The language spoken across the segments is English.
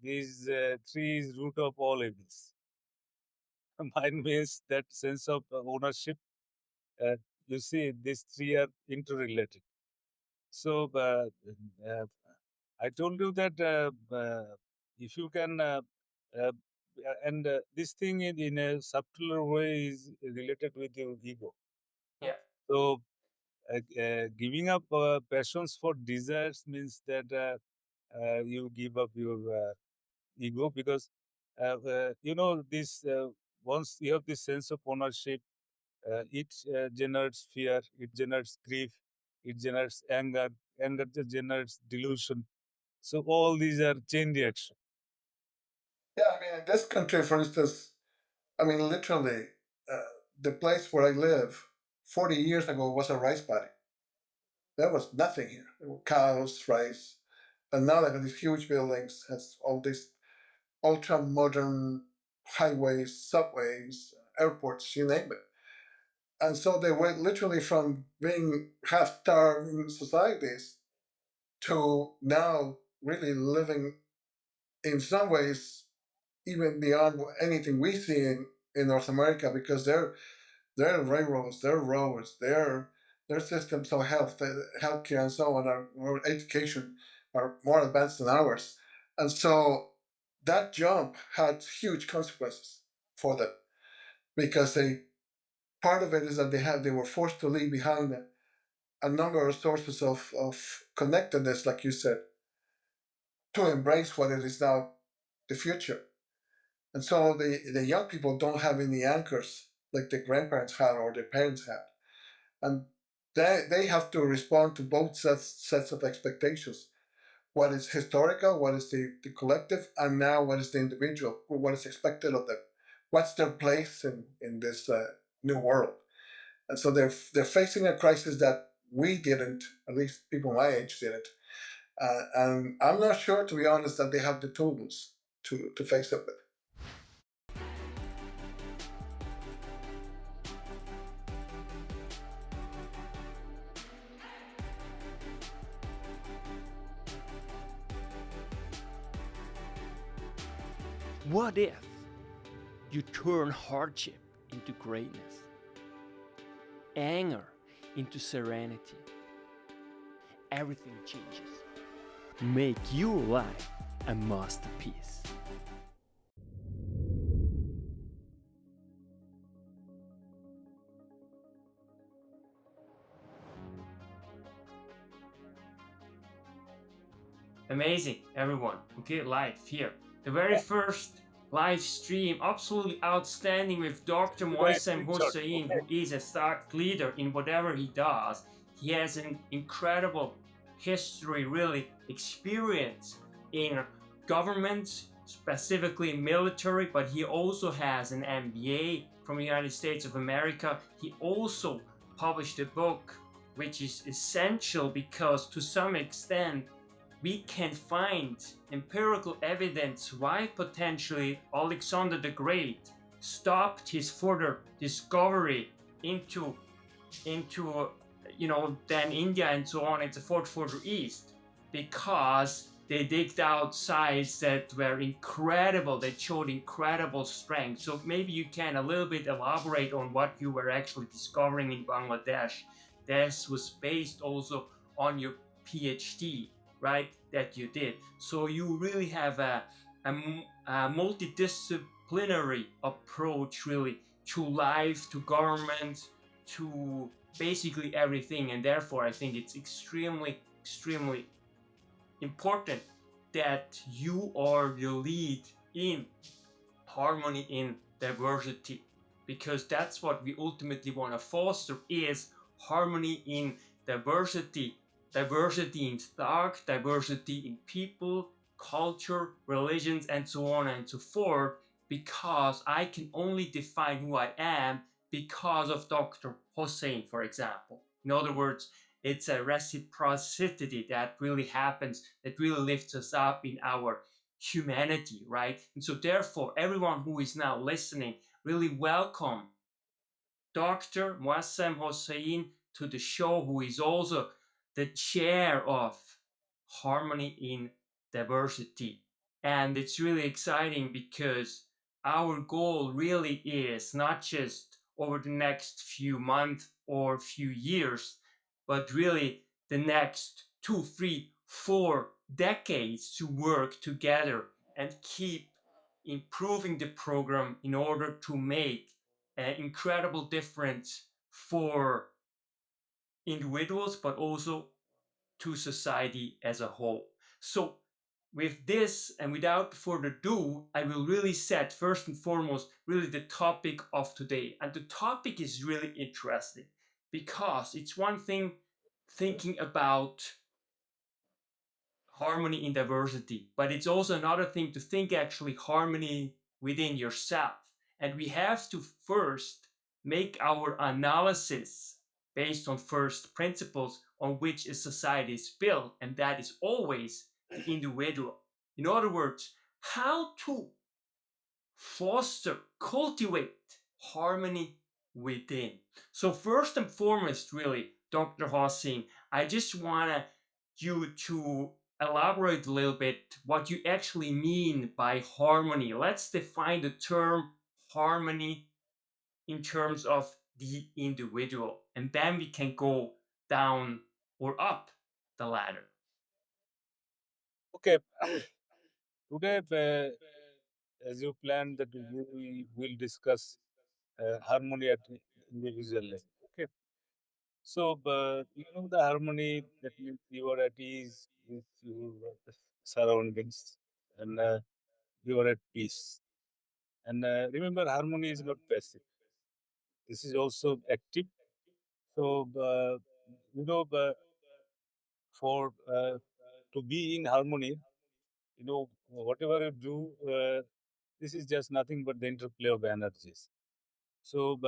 is three is root of all evils. Mine means that sense of ownership. Uh, you see, these three are interrelated. So uh, I told you that if you can, uh, and this thing in a subtler way is related with your ego. Yeah. So giving up passions for desires means that you give up your ego, because this once you have this sense of ownership, it generates fear, it generates grief, it generates anger, anger generates delusion. So all these are chain reaction. Yeah, I mean, in this country, for instance, I mean, literally, uh, the place where I live 40 years ago was a rice paddy. There was nothing here. There were cows, rice, and now they have these huge buildings, has all these ultra modern highways, subways, airports, you name it. And so they went literally from being half starved societies to now really living in some ways even beyond anything we see in North America, because their railroads, their roads, their systems of healthcare and so on, or education are more advanced than ours. And so that jump had huge consequences for them, because they part of it is that they were forced to leave behind a number of sources of connectedness, like you said, to embrace what it is now the future. And so the young people don't have any anchors like the grandparents had or their parents had. And they have to respond to both sets of expectations. What is historical, what is the collective, and now what is the individual, what is expected of them. What's their place in this new world? And so they're facing a crisis that we didn't, at least people my age didn't. And I'm not sure, to be honest, that they have the tools to face it with. What if you turn hardship into greatness, anger into serenity? Everything changes. Make your life a masterpiece. Amazing, everyone. Okay, live here. The very first live stream, absolutely outstanding, with Dr. Moazzem Hossain, who is a thought leader in whatever he does. He has an incredible history, really, experience in government, specifically military, but he also has an MBA from the United States of America. He also published a book which is essential because to some extent we can find empirical evidence why potentially Alexander the Great stopped his further discovery into then India and so on and so forth further east, because they digged out sites that were incredible, that showed incredible strength. So maybe you can a little bit elaborate on what you were actually discovering in Bangladesh. This was based also on your PhD, right, that you did. So you really have a multidisciplinary approach really to life, to government, to basically everything. And therefore I think it's extremely important that you are the lead in harmony in diversity, because that's what we ultimately want to foster, is harmony in diversity in thought, diversity in people, culture, religions, and so on and so forth, because I can only define who I am because of Dr. Hossain, for example. In other words, it's a reciprocity that really happens, that really lifts us up in our humanity, right? And so therefore, everyone who is now listening, really welcome Dr. Moazzem Hossain to the show, who is also the chair of Harmony in Diversity. And it's really exciting because our goal really is not just over the next few months or few years, but really the next 2, 3, 4 decades to work together and keep improving the program in order to make an incredible difference for individuals, but also to society as a whole. So, with this and without further ado, I will really set first and foremost really the topic of today. And the topic is really interesting because it's one thing thinking about harmony in diversity, but it's also another thing to think actually harmony within yourself. And we have to first make our analysis based on first principles on which a society is built, and that is always the individual. In other words, how to foster, cultivate harmony within. So first and foremost, really, Dr. Hossain, I just want you to elaborate a little bit what you actually mean by harmony. Let's define the term harmony in terms of the individual, and then we can go down or up the ladder. Okay. Today, as you planned, that we will discuss harmony at individual level. Okay. So, the harmony, that means you are at ease with your surroundings, and you are at peace. And remember, harmony is not passive. This is also active. So, for to be in harmony, whatever you do, this is just nothing but the interplay of energies. So,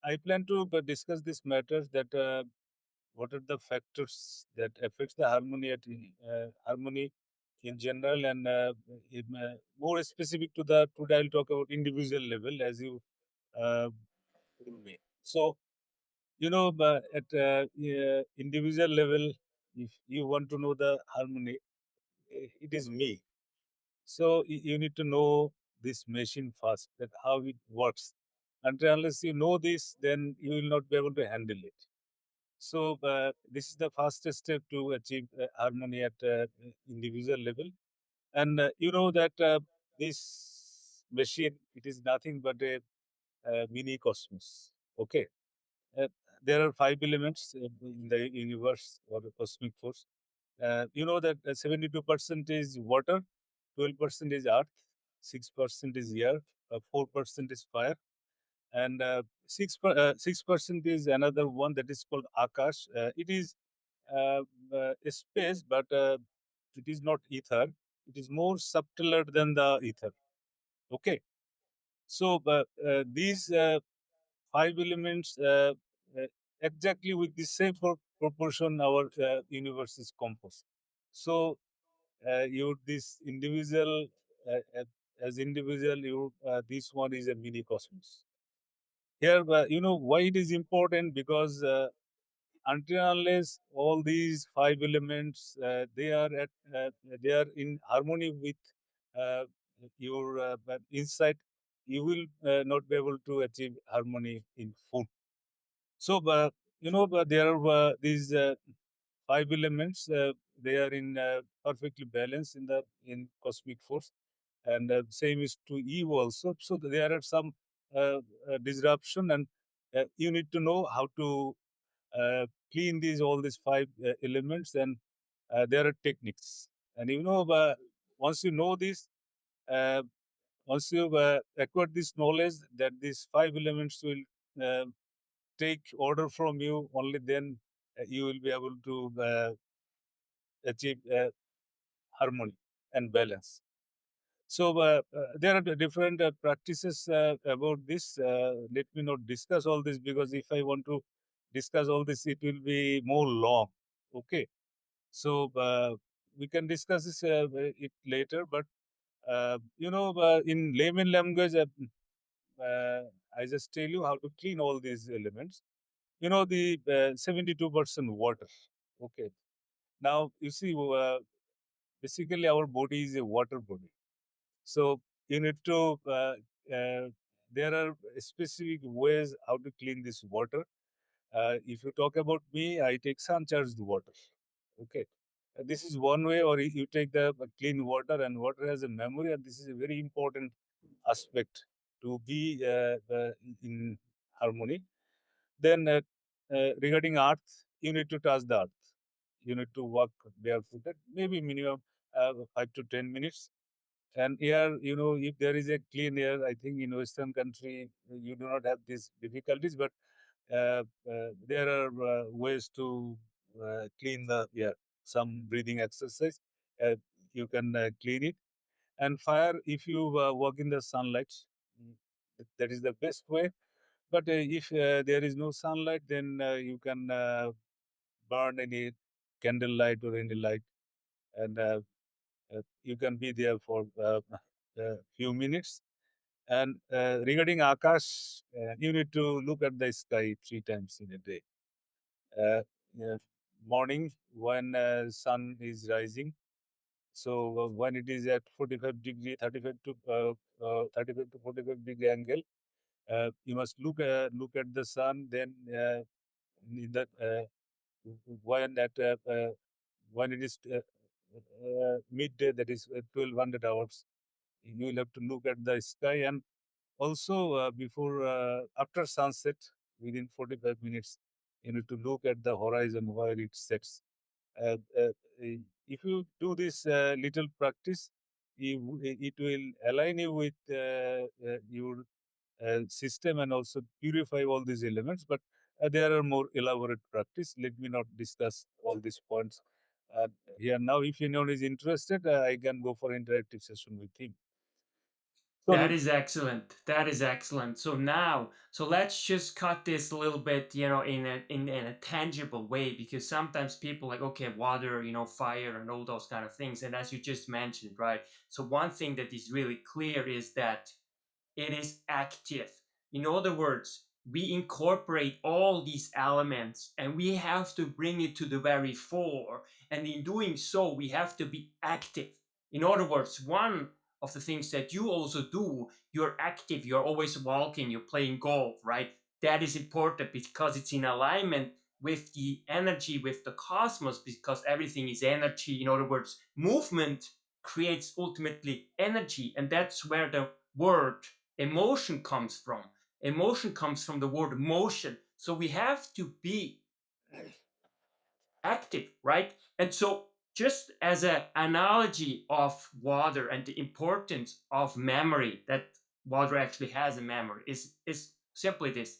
I plan to discuss this matters that what are the factors that affects the harmony in general, and more specific to the today I'll talk about individual level as you uh, told me. So at individual level, if you want to know the harmony, it is me. So you need to know this machine first, that how it works. Unless you know this, then you will not be able to handle it. So this is the fastest step to achieve harmony at individual level. And you know that this machine, it is nothing but a mini cosmos. Okay. Uh, there are five elements in the universe or the cosmic force. You know that 72% is water, 12% is earth, 6% is air, 4% is fire, and 6% is another one that is called Akash. It is a space, but it is not ether. It is more subtler than the ether. Okay. So these five elements exactly with the same proportion our universe is composed. So you this individual as individual you this one is a mini cosmos. Here why it is important, because until unless all these five elements they are in harmony with uh, your insight, you will not be able to achieve harmony in food. So there are these five elements, they are in perfectly balanced in the in cosmic force, and same is to Eve also. So there are some disruption, and you need to know how to clean these all these five elements, and there are techniques. And once you know this, uh, once you acquire this knowledge that these five elements will uh, take order from you, only then you will be able to achieve harmony and balance. So there are different practices about this. Let me not discuss all this, because if I want to discuss all this, it will be more long. Okay, so we can discuss this it later. But in layman language, I just tell you how to clean all these elements. The 72% water. Okay, now you see. Basically, our body is a water body. So you need to, there are specific ways how to clean this water. If you talk about me, I take sun charged water. Okay. This is one way, or you take the clean water, and water has a memory, and this is a very important aspect to be in harmony. Then, regarding earth, you need to touch the earth. You need to walk barefooted, maybe minimum 5 to 10 minutes. And air, if there is a clean air, I think in Western country you do not have these difficulties, but there are ways to clean the air. Some breathing exercise, uh, you can clean it. And fire, if you walk in the sunlight, mm, that is the best way. But if there is no sunlight, then you can burn any candlelight or any light, and you can be there for a few minutes. And regarding Akash, you need to look at the sky 3 times in a day. Uh, yeah, morning when sun is rising. So when it is at 45 degree, 35 to 45-degree angle, you must look at the sun. Then in that when at when it is midday, that is 1200 hours, you will have to look at the sky. And also before after sunset, within 45 minutes, you need to look at the horizon where it sets. uh, uh, if you do this little practice, it will align you with your system, and also purify all these elements. But there are more elaborate practice. Let me not discuss all these points here now. If anyone is interested, I can go for interactive session with him. That So, is excellent. That is excellent. So now, so let's just cut this a little bit, in a tangible way, because sometimes people like, okay, water, fire and all those kind of things. And as you just mentioned, right? So one thing that is really clear is that it is active. In other words, we incorporate all these elements and we have to bring it to the very fore. And in doing so, we have to be active. In other words, one of the things that you also do, you're active, you're always walking, you're playing golf, right? That is important because it's in alignment with the energy, with the cosmos, because everything is energy. In other words, movement creates ultimately energy, and that's where the word emotion comes from. Emotion comes from the word motion. So we have to be active, right? And so, just as an analogy of water and the importance of memory, that water actually has a memory, is simply this.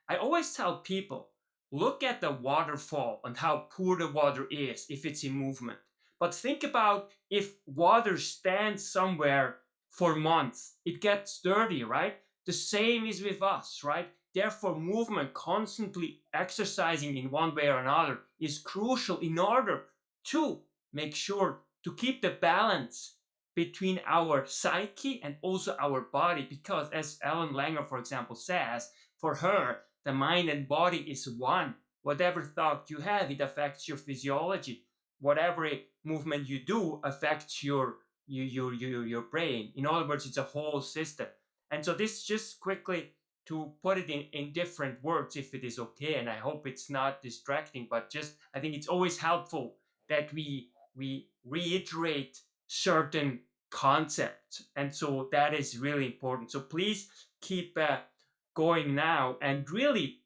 I always tell people, look at the waterfall and how poor the water is if it's in movement. But think about if water stands somewhere for months, it gets dirty, right? The same is with us, right? Therefore, movement, constantly exercising in one way or another, is crucial in order to make sure to keep the balance between our psyche and also our body. Because, as Ellen Langer, for example, says, for her, the mind and body is one. Whatever thought you have, it affects your physiology. Whatever movement you do affects your brain. In other words, it's a whole system. And so this just quickly to put it in different words, if it is okay, and I hope it's not distracting, but just I think it's always helpful that we reiterate certain concepts, and so that is really important. So please keep going now and really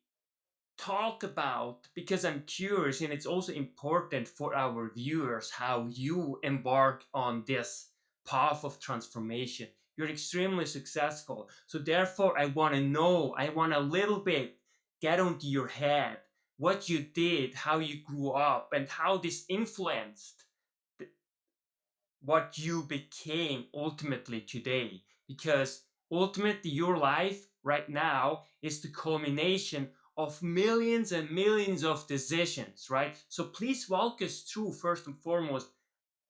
talk about, because I'm curious and it's also important for our viewers how you embark on this path of transformation. You're extremely successful. So therefore I want to know, I want a little bit get onto your head what you did, how you grew up, and how this influenced what you became ultimately today. Because ultimately, your life right now is the culmination of millions and millions of decisions, right? So please walk us through, first and foremost,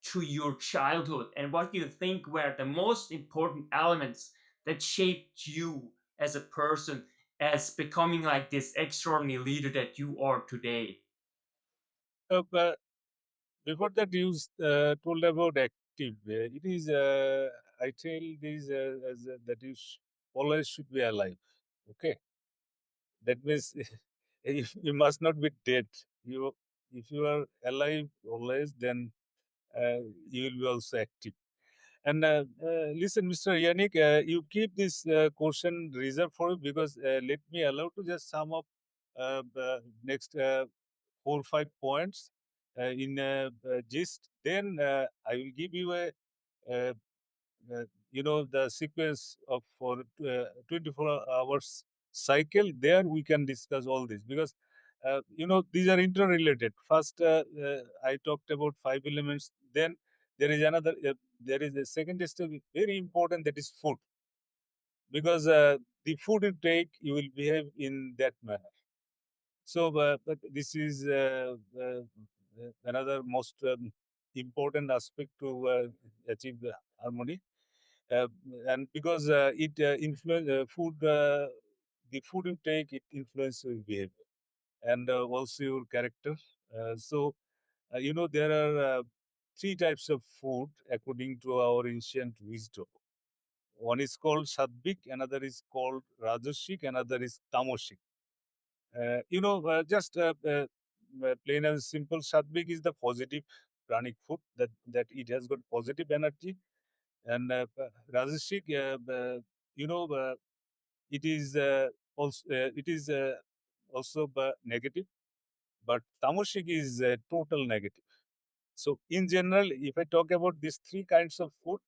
to your childhood and what you think were the most important elements that shaped you as a person, as becoming like this extraordinary leader that you are today. uh, uh, before that, you told about active. It is, I tell this as that you always should be alive. Okay, that means you must not be dead. You, if you are alive always, then you will be also active. And listen, Mr. Yannick, you keep this question reserved for you because let me allow to just sum up the next 4 or 5 points in gist. Then I will give you a, uh, the sequence of for 24 hours cycle. There we can discuss all this because these are interrelated. First, I talked about 5 elements. Then there is another. There is a second step, very important, that is food, because the food you take, you will behave in that manner. So, but this is another most important aspect to achieve the harmony. Uh, and because it influence food, the food you take, it influences your behavior and also your character. There are three types of food according to our ancient wisdom. One is called sattvic, another is called rajasic, another is tamasic. Just plain and simple, sattvic is the positive pranic food that it has got positive energy, and rajasic, it is also negative, but tamasic is total negative. So, in general, if I talk about these three kinds of food,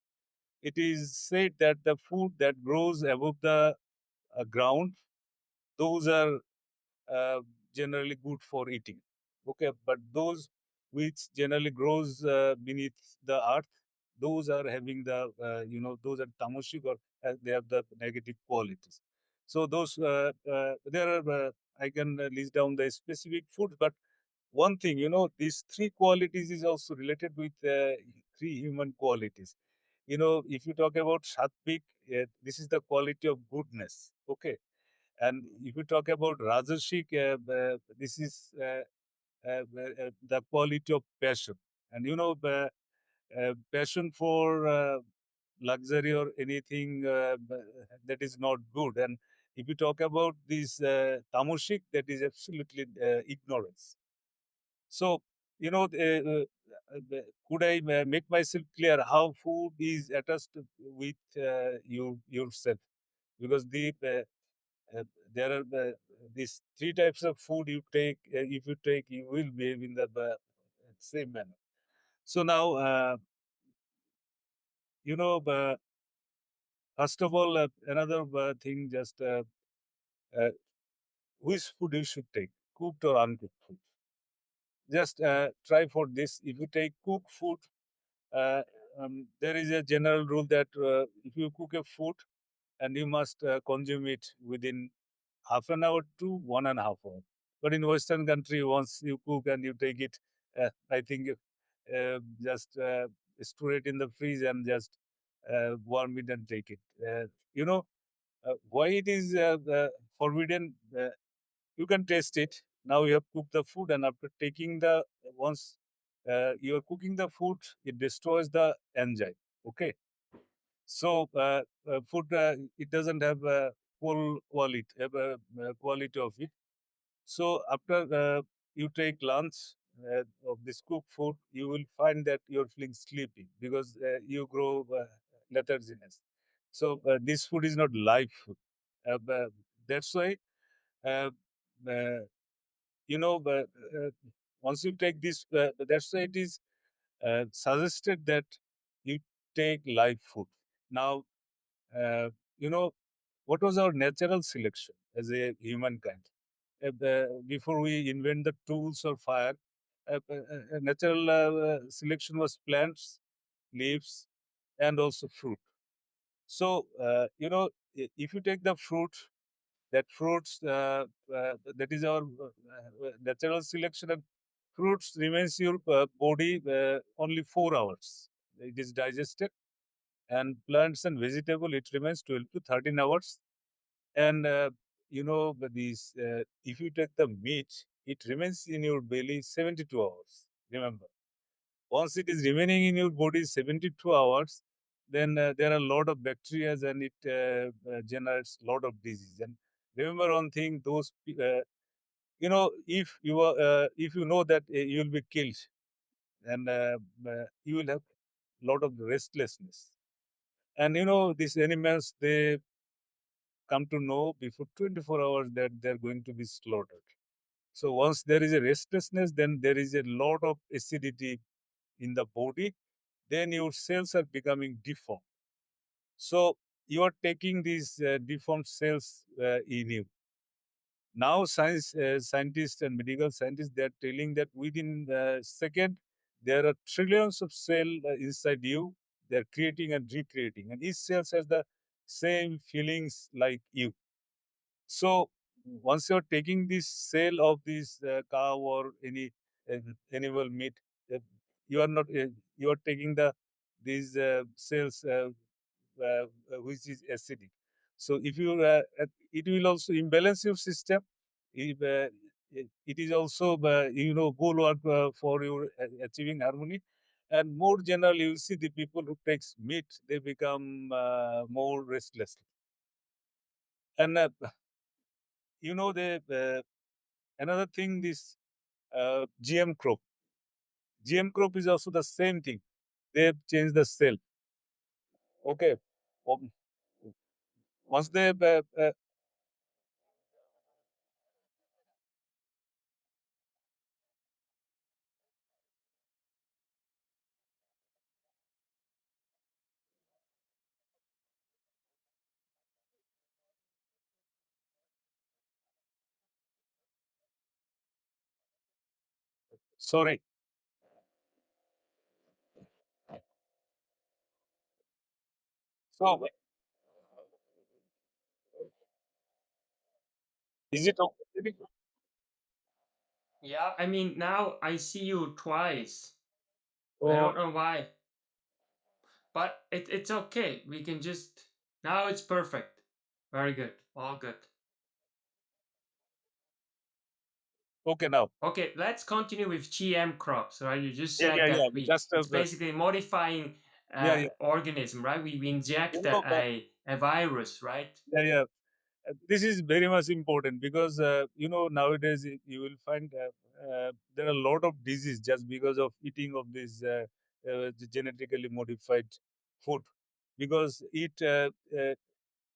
it is said that the food that grows above the ground, those are uh, generally good for eating. Okay, but those which generally grows beneath the earth, those are having the those are tamasic, or they have the negative qualities. So those there are I can list down the specific foods, but one thing, these three qualities is also related with three human qualities. If you talk about sattvic, this is the quality of goodness. Okay, and if you talk about Rajasic, this is the quality of passion. And passion for luxury or anything that is not good. And if you talk about this Tamasic, that is absolutely ignorance. So, could I make myself clear how food is attached with yourself? Because uh, there are these three types of food you take. If you take, you will behave in the same manner. So now, first of all, another thing, just uh, which food you should take, cooked or uncooked food. Just try for this. If you take cooked food, uh, there is a general rule that if you cook a food, and you must consume it within half an hour to 1.5 hours. But in Western country, once you cook and you take it, I think just store it in the fridge and just warm it and take it. Why it is forbidden? You can taste it. Now you have cooked the food, and after taking the once you are cooking the food, it destroys the enzyme. Okay, so food it doesn't have a full quality, quality of it. So after you take lunch of this cooked food, you will find that you're feeling sleepy because you grow letharginess. So this food is not live food. That's why uh, uh, once you take this, that's why it is suggested that you take live food. Now, you know, what was our natural selection as a humankind? Before we invent the tools or fire, natural selection was plants, leaves, and also fruit. So, if you take the fruit, that fruits, that is our natural selection, and fruits remains your body only 4 hours. It is digested, and plants and vegetable, it remains 12 to 13 hours. And but these if you take the meat, it remains in your belly 72 hours, remember. Once it is remaining in your body 72 hours, then there are a lot of bacteria and it generates a lot of disease. And remember one thing: if you know that you will be killed, and you will have a lot of restlessness. And these animals, they come to know before 24 hours that they're going to be slaughtered. So once there is a restlessness, then there is a lot of acidity in the body, then your cells are becoming deformed. So you are taking these deformed cells in you. Now scientists and medical scientists, they are telling that within a second, there are trillions of cells inside you. They are creating and recreating, and each cell has the same feelings like you. So once you're taking this cell of this cow or any uh, animal meat, uh, you are not you are taking these cells which is acidic. So if you it will also imbalance your system. If, it is also bulwark for your achieving harmony. And more generally, you see the people who takes meat, they become more restless. And the another thing, this GM crop. GM crop is also the same thing. They've changed the cell. Okay. Um, Once they sorry. So is it okay? Yeah, I mean, now I see you twice. I Oh, don't know why, but it's okay. We can just. Now it's perfect. Very good. All good. okay now. Okay, let's continue with GM crops, right? You just Yeah, said yeah, yeah. that we Just it's basically modifying yeah, yeah. organism, right? We You inject know, a virus, right? yeah, yeah. This is very much important because nowadays you will find there are a lot of disease just because of eating of this genetically modified food, because it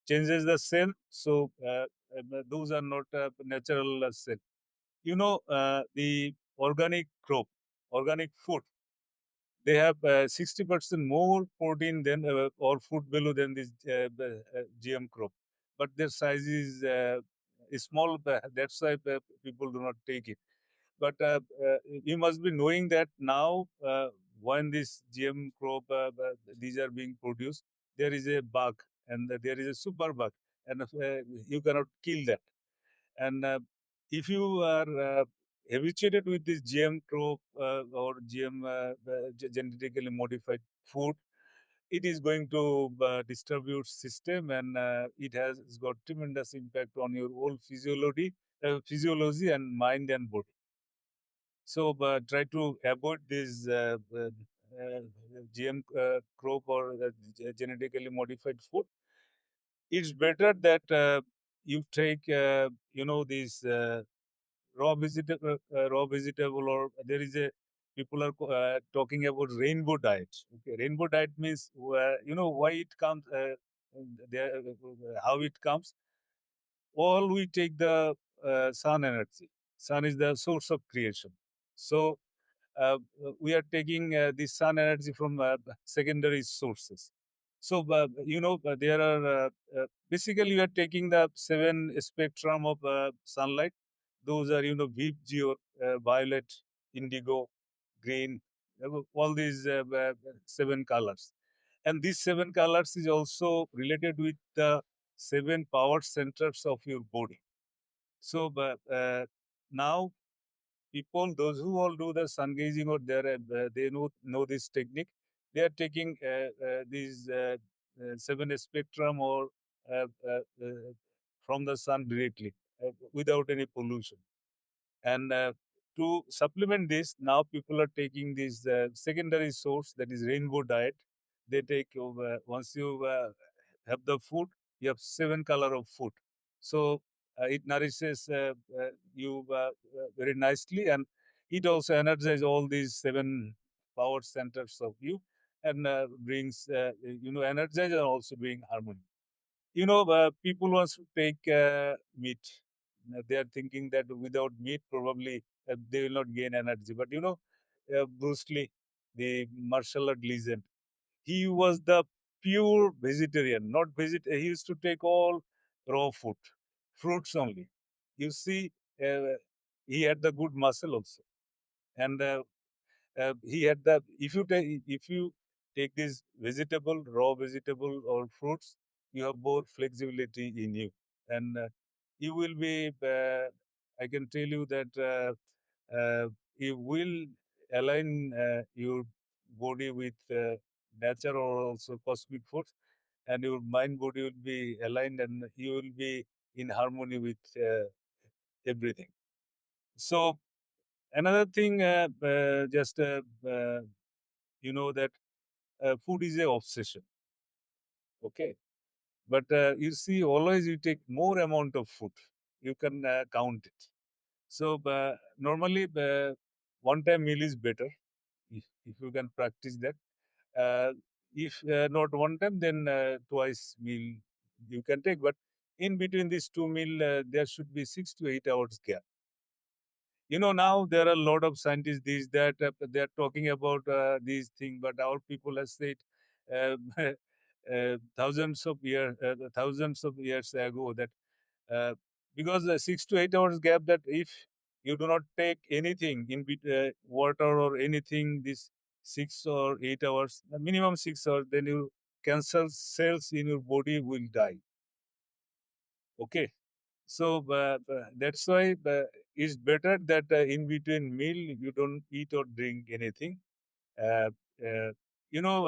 changes the cell. So those are not natural cell. The organic crop, organic food, they have 60% more protein than or food value than this GM crop, but their size is small. That's why people do not take it. But you must be knowing that now, when this GM crop these are being produced, there is a bug, and there is a super bug, and you cannot kill that. And if you are habituated with this GM crop or GM genetically modified food, it is going to disturb your system, and it has got tremendous impact on your whole physiology and mind and body. So try to avoid this GM crop or genetically modified food. It's better that you take, these raw vegetable, or there is a people are talking about rainbow diet. Okay, rainbow diet means why it comes, there, how it comes. All we take the sun energy. Sun is the source of creation. So we are taking the sun energy from secondary sources. So there are basically we are taking the seven spectrum of sunlight. Those are VG, violet, indigo, green, all these seven colors. And these seven colors is also related with the seven power centers of your body. So now people, those who all do the sun gazing, or they know this technique, they are taking these seven spectrum or uh, uh, uh, from the sun directly without any pollution. And to supplement this, now people are taking this secondary source, that is rainbow diet. They take once you have the food, you have 7 color of food. So it nourishes you very nicely, and it also energizes all these 7 power centers of you, and brings energize and also bring harmony. People wants to take meat. They are thinking that without meat, probably they will not gain energy. But Bruce Lee, the martial art legend, he was the pure vegetarian, not he used to take all raw food, fruits only. You see, uh, he had the good muscle also, and he had the if you take this vegetable, raw vegetable or fruits, you have more flexibility in you, and you will be. I can tell you that you will align your body with nature or also cosmic force, and your mind body will be aligned, and you will be in harmony with everything. So another thing, just that food is a obsession. Okay, but you see, always you take more amount of food. You can count it. So normally, one time meal is better if you can practice that. If not one time, then twice meal you can take. But in between these two meal, there should be 6 to 8 hours gap. Now there are a lot of scientists these that they're talking about these things, but our people have said uh, thousands of years ago that uh, because the 6 to 8 hours gap, that if you do not take anything in water or anything, this 6 or 8 hours, minimum 6 hours, then your cancer cells in your body will die. Okay, so that's why it's better that in between meal you don't eat or drink anything. Uh, uh, you know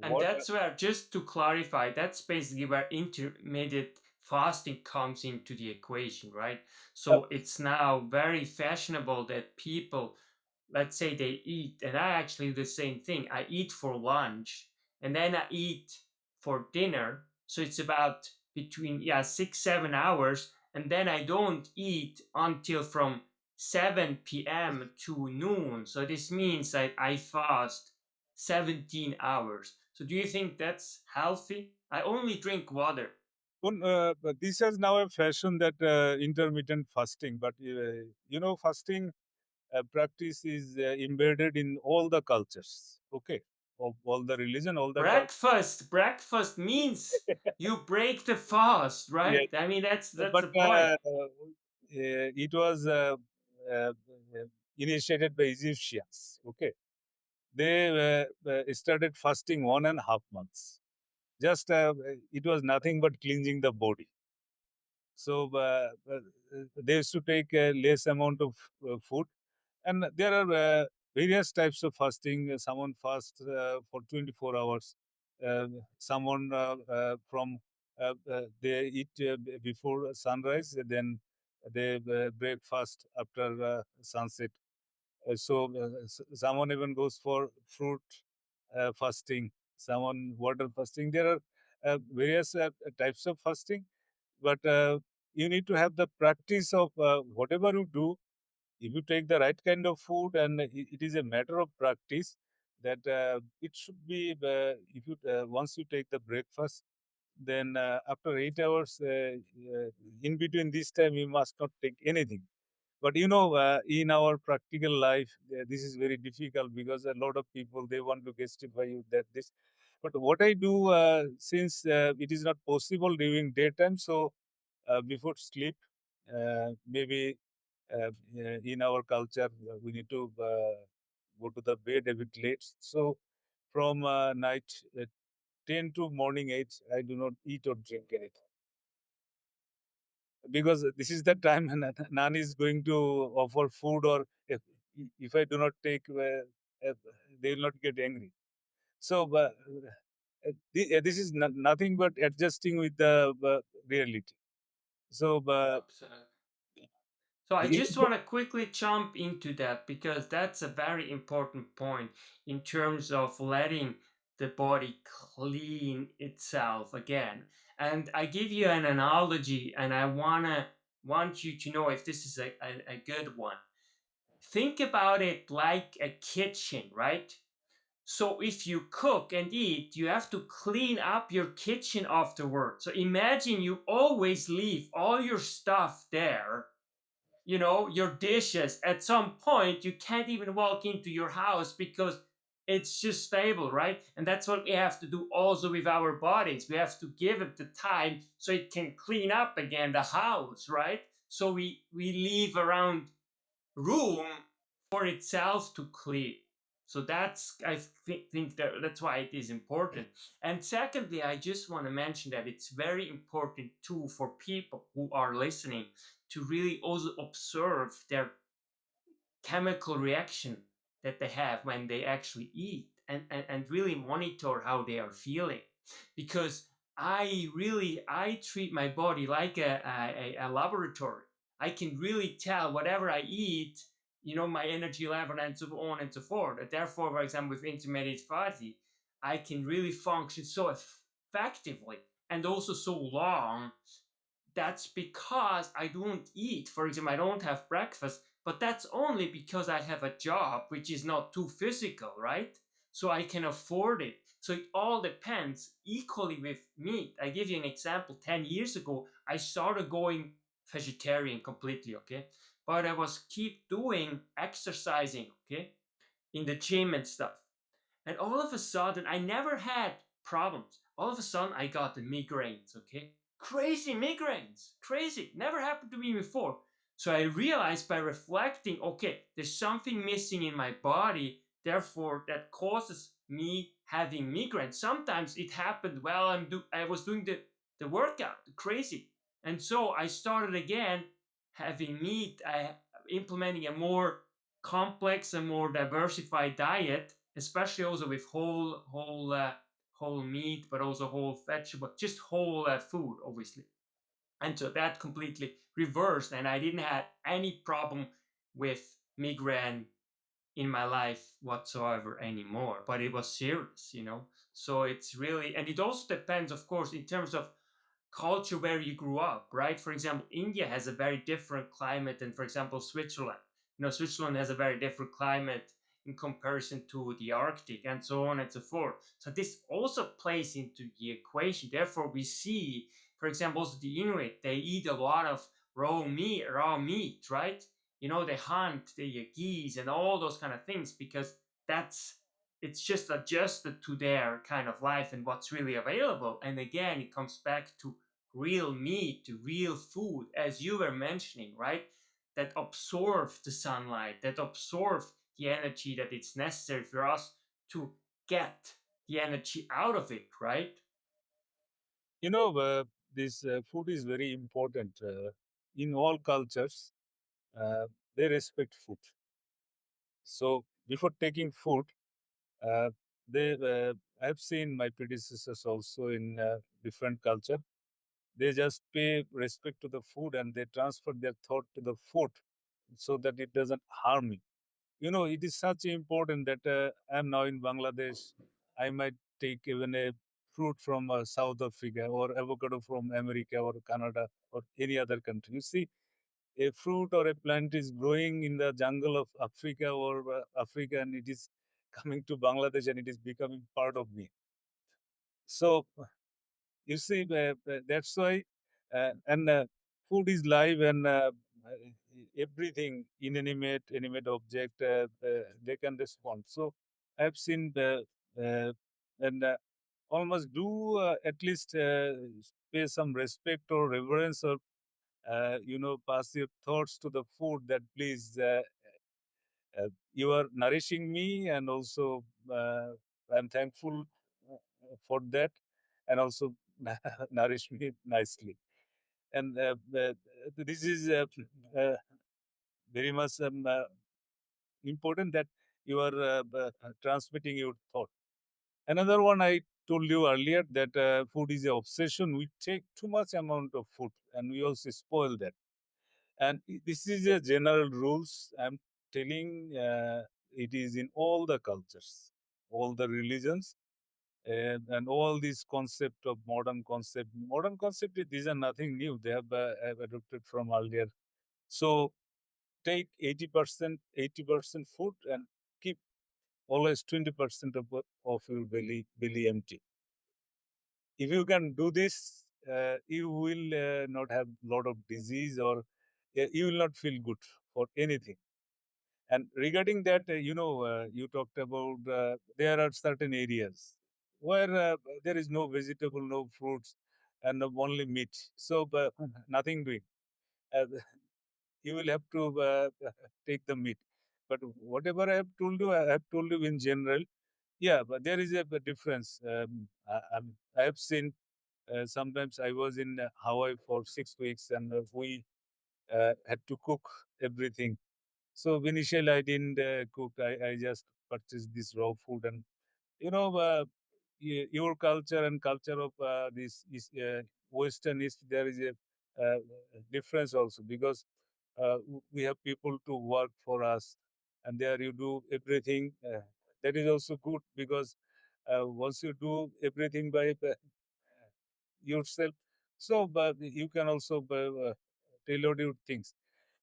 And what? that's where, just to clarify, that's basically where intermittent fasting comes into the equation, right? Uh, So it's now very fashionable that people, let's say they eat, and I actually do the same thing. I eat for lunch and then I eat for dinner. So it's about between, yeah, 6, 7 hours. And then I don't eat until from 7 p.m. to noon. So this means I fast 17 hours. So do you think that's healthy? I only drink water. but this is now a fashion, that intermittent fasting. But fasting practice is embedded in all the cultures. Okay, of all the religion, all the culture. Breakfast means you break the fast, Yes, right? I mean, that's but the point. it was uh, initiated by Egyptians. Okay, they started fasting 1.5 months. Just it was nothing but cleansing the body. So they used to take less amount of food, and there are various types of fasting. Someone fasts for 24 hours. Someone from they eat before sunrise, then they break fast after sunset. Someone even goes for fruit fasting, someone water fasting. There are various types of fasting, but you need to have the practice of whatever you do. If you take the right kind of food, and it is a matter of practice, that it should be if you once you take the breakfast, then after 8 hours, in between this time you must not take anything. But in our practical life, this is very difficult, because a lot of people, they want to justify you that this. But what I do, since it is not possible during daytime, so before sleep, maybe in our culture, we need to go to the bed a bit late. So from night 10 to morning 8, I do not eat or drink anything, because this is the time when none is going to offer food, or if I do not take, they will not get angry. So this is nothing but adjusting with the reality. So Absolutely. So I You just want to quickly jump into that because that's a very important point in terms of letting the body clean itself again. And I give you an analogy, and I want you to know if this is a good one. Think about it like a kitchen, right? So if you cook and eat, you have to clean up your kitchen afterward. So imagine you always leave all your stuff there, your dishes. At some point you can't even walk into your house because it's just stable, right? And that's what we have to do also with our bodies. We have to give it the time so it can clean up again the house, right? So we leave around room for itself to clean. So think that's why it is important. And secondly, I just want to mention that it's very important too for people who are listening to really also observe their chemical reaction that they have when they actually eat, and really monitor how they are feeling, because I treat my body like a laboratory. I can really tell whatever I eat, my energy level and so on and so forth. And therefore, for example, with intermittent fasting, I can really function so effectively and also so long. That's because I don't eat. For example, I don't have breakfast, but that's only because I have a job which is not too physical, right? So I can afford it. So it all depends equally with meat. I give you an example. 10 years ago, I started going vegetarian completely, okay? But I was keep doing exercising, okay? In the gym and stuff. And all of a sudden, I never had problems. All of a sudden, I got the migraines, okay? Crazy migraines. Crazy. Never happened to me before. So I realized by reflecting, okay, there's something missing in my body, therefore, that causes me having migraines. Sometimes it happened while I was doing the workout, crazy. And so I started again having meat, implementing a more complex and more diversified diet, especially also with whole meat, but also whole vegetable, just whole food, obviously. And so that completely reversed, and I didn't have any problem with migraine in my life whatsoever anymore. But it was serious. So it's really, and it also depends, of course, in terms of culture where you grew up, right? For example, India has a very different climate than, for example, Switzerland. Switzerland has a very different climate in comparison to the Arctic, and so on and so forth. So this also plays into the equation. Therefore, we see, for example, also the Inuit, they eat a lot of raw meat, right? They hunt the geese and all those kind of things because it's just adjusted to their kind of life and what's really available. And again, it comes back to real meat, to real food, as you were mentioning, right? That absorb the sunlight, that absorb the energy that it's necessary for us to get the energy out of it, right? This food is very important. In all cultures, uh, they respect food. So before taking food, uh, I've seen my predecessors also in different culture. They just pay respect to the food and they transfer their thought to the food so that it doesn't harm me. It is such important that I'm now in Bangladesh. I might take even a fruit from South Africa or avocado from America or Canada or any other country. You see, a fruit or a plant is growing in the jungle of Africa or Africa, and it is coming to Bangladesh and it is becoming part of me. So you see, that's why, and food is live, and everything inanimate, animate object, they can respond. So I've seen and almost do at least pay some respect or reverence or pass your thoughts to the food that please you are nourishing me, and also I'm thankful for that, and also nourish me nicely. And this is uh, very much important that you are transmitting your thought. Another one I told you earlier that food is an obsession. We take too much amount of food and we also spoil that. And this is a general rules. I'm telling, it is in all the cultures, all the religions, and all these concept of modern concept, these are nothing new. They have adopted from earlier. So take 80% food and keep always 20% of your belly empty. If you can do this, you will not have lot of disease, or you will not feel good for anything. And regarding that, you talked about, there are certain areas where there is no vegetable, no fruits, and only meat. So nothing doing. Uh, you will have to take the meat. But whatever I have told you, I have told you in general. Yeah, but there is a difference. I have seen, sometimes I was in Hawaii for 6 weeks, and we had to cook everything. So initially, I didn't cook. I just purchased this raw food, and you know, your culture and culture of this is Western East. There is a difference also, because we have people to work for us, and there you do everything. That is also good, because once you do everything by yourself, so you can also tailor your things.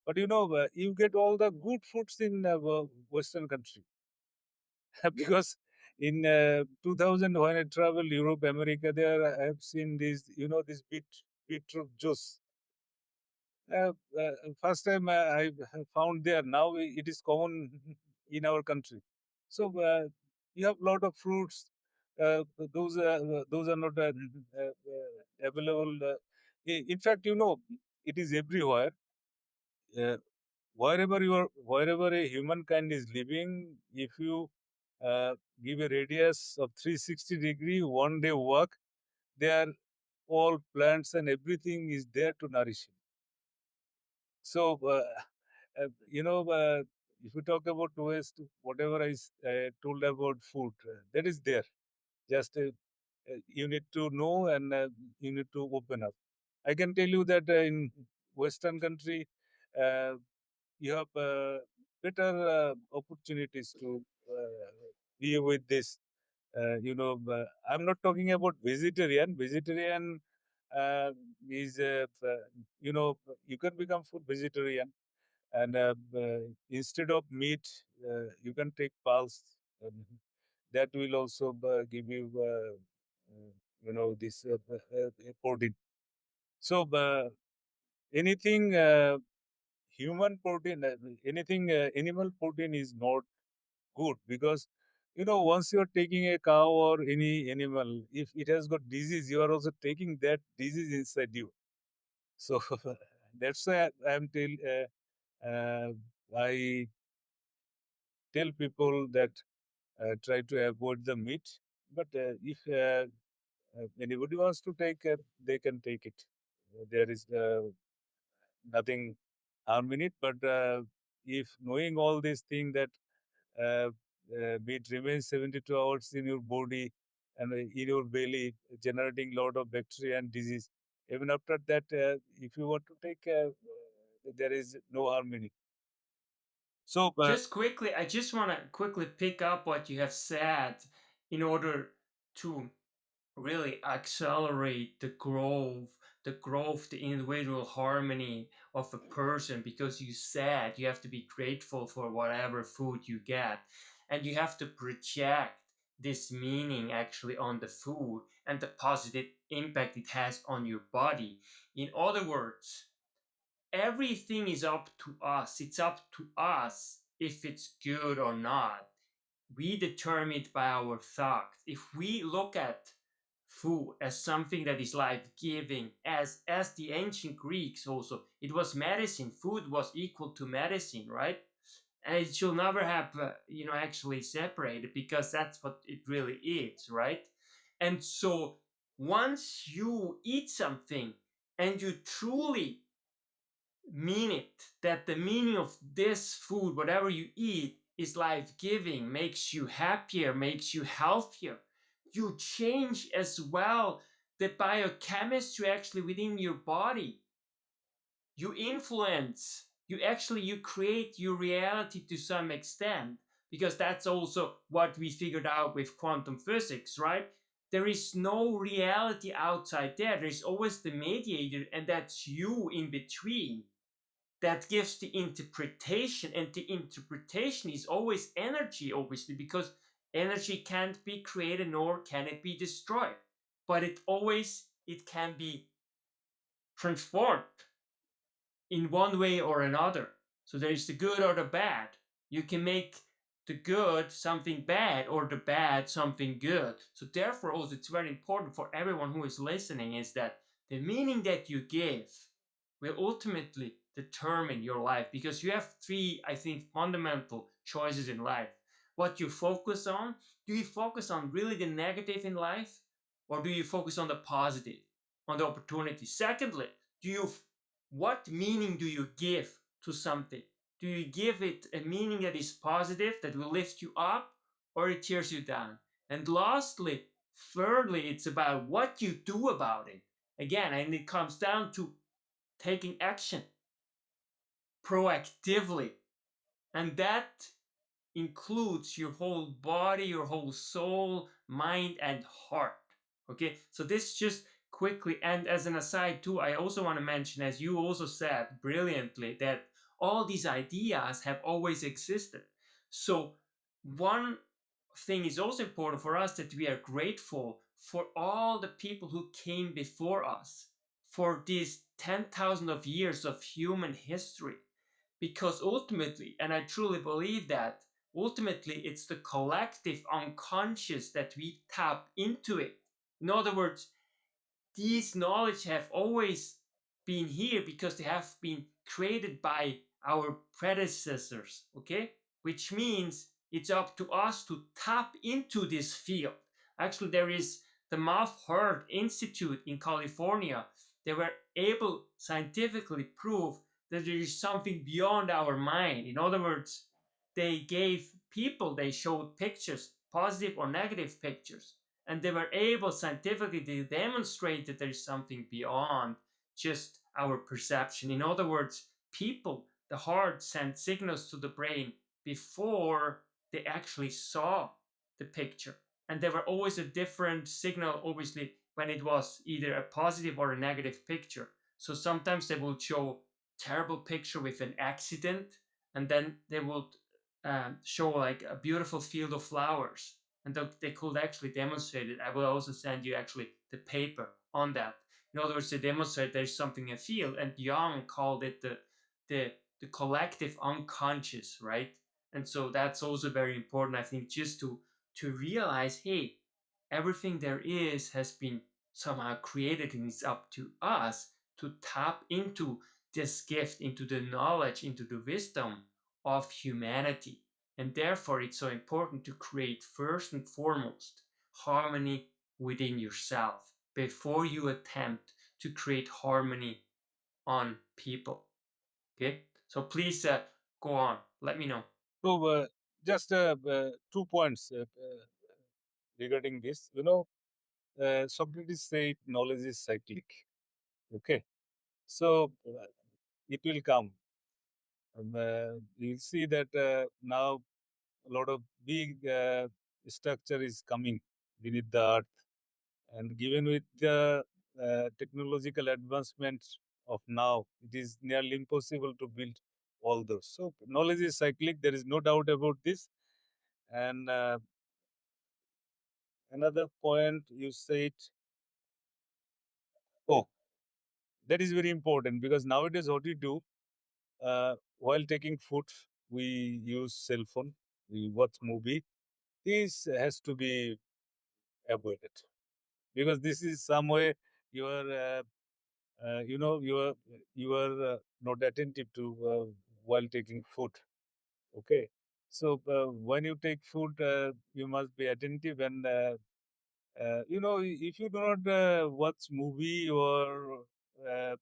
But you get all the good foods in Western country. Because in 2000, when I traveled Europe, America, there I have seen this, this beetroot juice. First time I found there. Now it is common in our country. So you have lot of fruits. Those are not available. In fact, it is everywhere. Uh, wherever a humankind is living, if you give a radius of 360-degree one day walk, there all plants and everything is there to nourish him. So if you talk about waste, whatever I told about food, that is there. Just you need to know, and you need to open up. I can tell you that in Western country, uh, you have better opportunities to be with this. I'm not talking about vegetarian. Vegetarian is, you can become food vegetarian, and instead of meat, you can take pulse. That will also give you, this protein. So anything human protein, anything animal protein is not good, because once you are taking a cow or any animal, if it has got disease, you are also taking that disease inside you. So that's why uh, I tell people that try to avoid the meat. But if anybody wants to take it, they can take it. There is nothing harm in it. But if knowing all these things, that uh, it remains 72 hours in your body and in your belly, generating lot of bacteria and disease. Even after that, if you want to take, there is no harm in it. So, Just quickly, I just want to quickly pick up what you have said in order to really accelerate the individual harmony of a person, because you said you have to be grateful for whatever food you get, and you have to project this meaning actually on the food and the positive impact it has on your body. In other words, everything is up to us. It's up to us if it's good or not. We determine it by our thoughts. If we look at food as something that is life giving, as the ancient Greeks also, it was medicine. Food was equal to medicine, right? And it should never have, actually separated, because that's what it really is, right? And so once you eat something and you truly mean it, that the meaning of this food, whatever you eat, is life giving, makes you happier, makes you healthier, you change as well the biochemistry actually within your body. you influence, you create your reality to some extent, because that's also what we figured out with quantum physics, right? There is no reality outside there. There's always the mediator, and that's you in between, that gives the interpretation. And the interpretation is always energy, obviously, because energy can't be created nor can it be destroyed, but it can be transformed in one way or another. So there is the good or the bad. You can make the good something bad or the bad something good. So therefore also it's very important for everyone who is listening is that the meaning that you give will ultimately determine your life, because you have three, I think, fundamental choices in life. What you focus on. Do you focus on really the negative in life, or do you focus on the positive, on the opportunity? Secondly, do you what meaning do you give to something? Do you give it a meaning that is positive, that will lift you up, or it tears you down? And lastly, thirdly, it's about what you do about it. Again, and it comes down to taking action proactively. And that includes your whole body, your whole soul, mind, and heart. Okay, so this just quickly, and as an aside too, I also want to mention, as you also said brilliantly, that all these ideas have always existed. So one thing is also important for us, that we are grateful for all the people who came before us, for these 10,000 of years of human history, because ultimately, and I truly believe that, ultimately it's the collective unconscious that we tap into it. In other words, these knowledge have always been here because they have been created by our predecessors, okay? Which means it's up to us to tap into this field. Actually, there is the Mouth Herd Institute in California. They were able scientifically prove that there is something beyond our mind. In other words, they gave people, they showed pictures, positive or negative pictures, and they were able scientifically to demonstrate that there is something beyond just our perception. In other words, people, the heart sent signals to the brain before they actually saw the picture. And there were always a different signal, obviously, when it was either a positive or a negative picture. So sometimes they would show terrible picture with an accident, and then they would show like a beautiful field of flowers, and they could actually demonstrate it. I will also send you actually the paper on that. In other words, they demonstrate there's something in a field, and Young called it the collective unconscious, right? And so that's also very important, I think, just to realize, hey, everything there is has been somehow created, and it's up to us to tap into this gift, into the knowledge, into the wisdom of humanity. And therefore, it's so important to create first and foremost harmony within yourself before you attempt to create harmony on people. Okay, so please go on. Let me know. So, just 2 points regarding this. Socrates said knowledge is cyclic. Okay, so it will come. You'll see that now a lot of big structure is coming beneath the earth, and given with the technological advancement of now, it is nearly impossible to build all those. So knowledge is cyclic. There is no doubt about this. And another point you said, oh, that is very important, because nowadays what we do, while taking food, we use cell phone, we watch movie. This has to be avoided, because this is some way you are, you are not attentive to while taking food. Okay, so when you take food, you must be attentive, and if you do not watch movie or uh,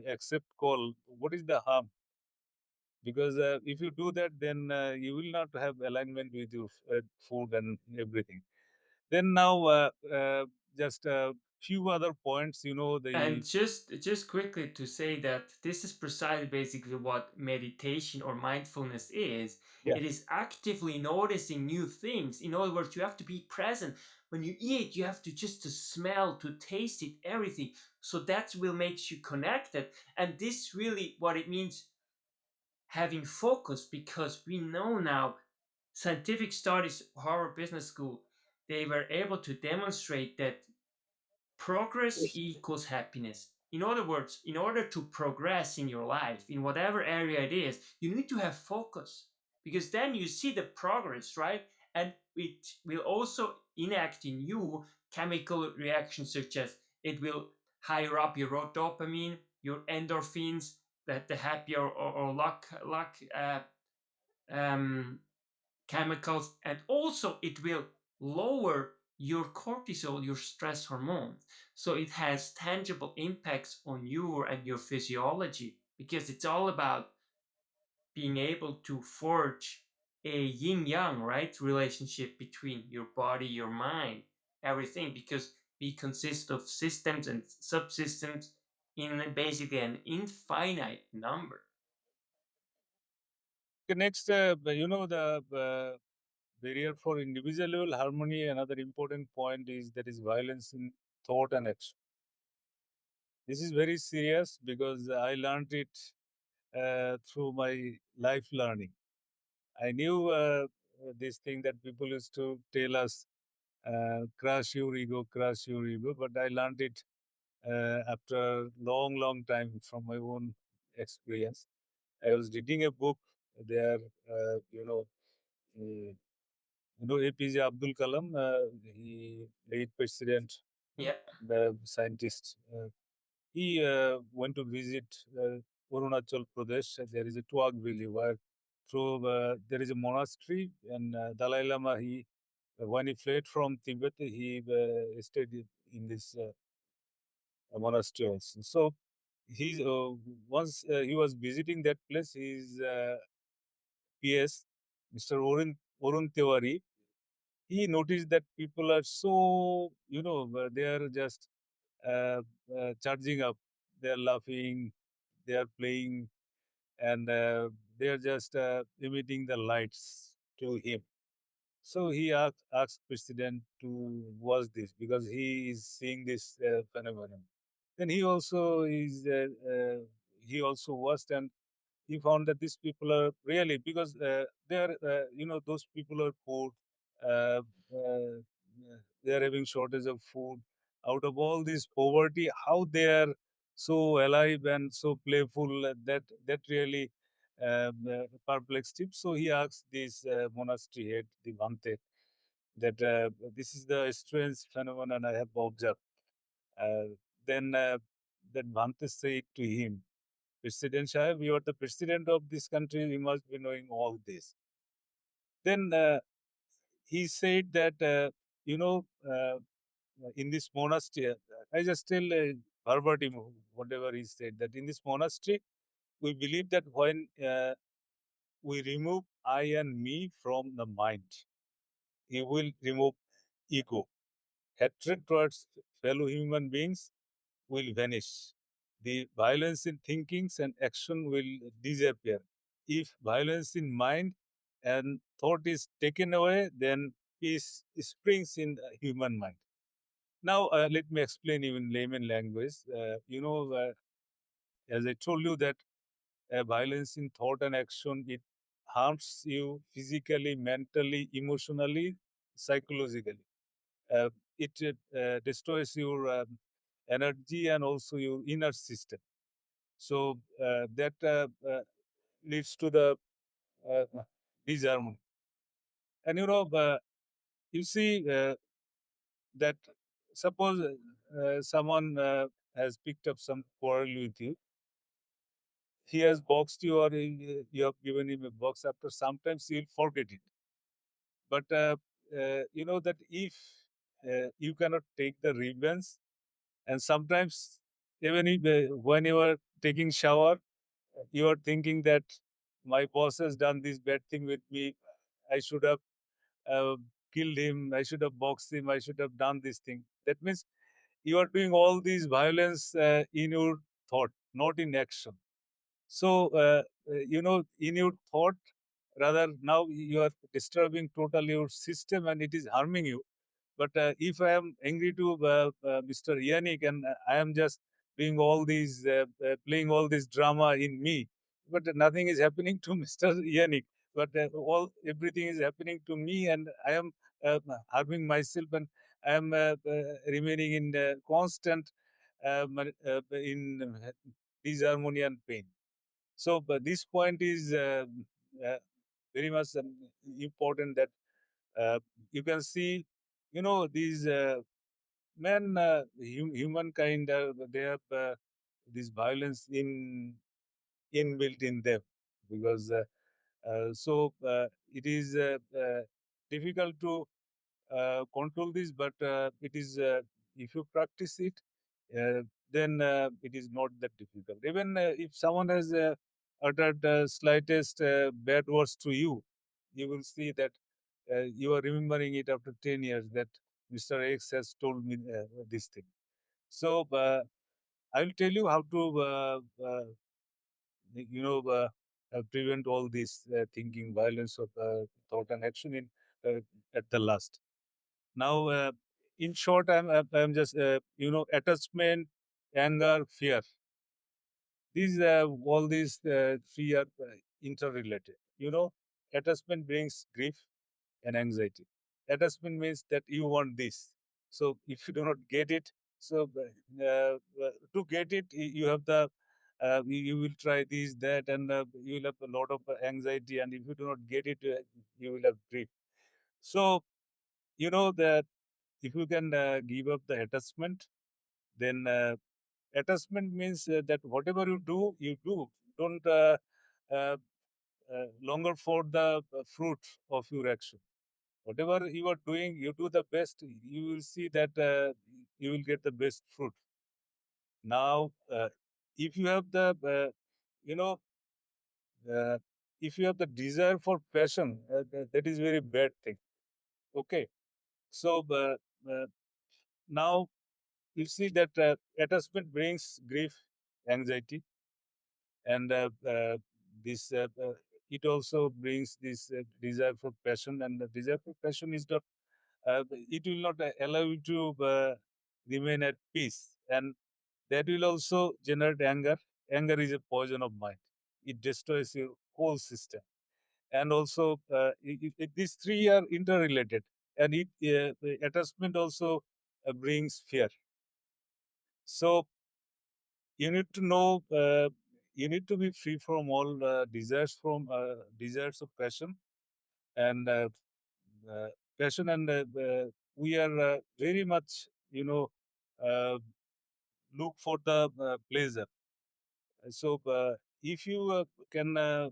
accept call, what is the harm? Because if you do that, then you will not have alignment with your food and everything. Then now, just few other points, And the just quickly to say that this is precisely basically what meditation or mindfulness is. yeah. It is actively noticing new things. In other words, you have to be present. When you eat, you have to just to smell, to taste it, everything. So that will makes you connected. And this really what it means having focus, because we know now scientific studies, Harvard Business School, they were able to demonstrate that progress equals happiness. In other words, in order to progress in your life, in whatever area it is, you need to have focus, because then you see the progress, right? And it will also enact in you chemical reactions, such as it will higher up your dopamine, your endorphins, that the happier or luck um, chemicals, and also it will lower your cortisol, your stress hormone. So it has tangible impacts on you and your physiology, because it's all about being able to forge a yin yang, right, relationship between your body, your mind, everything, because we consist of systems and subsystems in basically an infinite number. the next, the barrier for individual harmony. Another important point is there is violence in thought and action. This is very serious because I learned it through my life learning. I knew this thing that people used to tell us, crush your ego, but I learned it after long time from my own experience. I was reading a book there, mm, APJ Abdul Kalam, he late president, Yeah. the scientist. He went to visit Arunachal Pradesh. There is a Tuareg village where through there is a monastery, and Dalai Lama, when he fled from Tibet, he stayed in this monastery also. So he once he was visiting that place, his PS, Mr. Orun Tiwari, he noticed that people are so, they are just uh, charging up, they are laughing, they are playing, and they are just emitting the lights to him. So he asked President to watch this because he is seeing this phenomenon. Then he also watched, and he found that these people are really, because they are those people are poor, uh, uh, they are having shortage of food. Out of all this poverty, how they are so alive and so playful, that really perplexed him. So he asked this monastery head, the Bhante, that this is the strange phenomenon I have observed. uh, then that Bhante said to him, President Sahib, you are the president of this country, you must be knowing all this. Then he said that, in this monastery, I just tell verbatim whatever he said, that in this monastery, we believe that when we remove I and me from the mind, he will remove ego. Hatred towards fellow human beings will vanish. The violence in thinkings and action will disappear. If violence in mind and thought is taken away, then peace springs in the human mind. Now, let me explain you in layman language. As I told you that violence in thought and action, it harms you physically, mentally, emotionally, psychologically. Uh, it destroys your energy and also your inner system. So that leads to the uh, disharmony. And you see that suppose someone has picked up some quarrel with you, he has boxed you, or you have given him a box. After sometimes he'll forget it. But you know that if you cannot take the revenge, and sometimes even if, when you are taking shower, you are thinking that my boss has done this bad thing with me. I should have uh, killed him. I should have boxed him. I should have done this thing. That means you are doing all these violence in your thought, not in action. So, in your thought, rather now you are disturbing totally your system and it is harming you. But if I am angry to Mr. Yannick and I am just doing all these, playing all this drama in me, but nothing is happening to Mr. Yannick. But everything is happening to me, and I am harming myself, and I am remaining in constant in disharmony and pain. So, but this point is uh, very much important that uh, you can see, these men, humankind, they have this violence inbuilt in them because it is difficult to control this, but it is if you practice it, then it is not that difficult. Even if someone has uttered slightest bad words to you, you will see that you are remembering it after 10 years that Mr. X has told me this thing. So I will tell you how to, prevent all this thinking, violence of thought and action in at the last. Now, in short, I'm just attachment, anger, fear. These all these three are interrelated. Attachment brings grief and anxiety. Attachment means that you want this. So if you do not get it, so to get it, you have the you will try this, that, and you will have a lot of anxiety. And if you do not get it, you will have grief. So you know that if you can give up the attachment, then attachment means that whatever you do. Don't uh, longer for the fruit of your action. Whatever you are doing, you do the best. You will see that you will get the best fruit. Now, if you have the, you know, uh, if you have the desire for passion, that is very bad thing. Okay, so uh, now you see that attachment brings grief, anxiety, and this it also brings this desire for passion, and the desire for passion is not it will not allow you to remain at peace, and that will also generate anger. Anger is a poison of mind. It destroys your whole system, and also these three are interrelated, and the attachment also brings fear. So you need to know, you need to be free from all desires of passion and uh, passion, and we are very much uh, look for the pleasure. So if you can uh,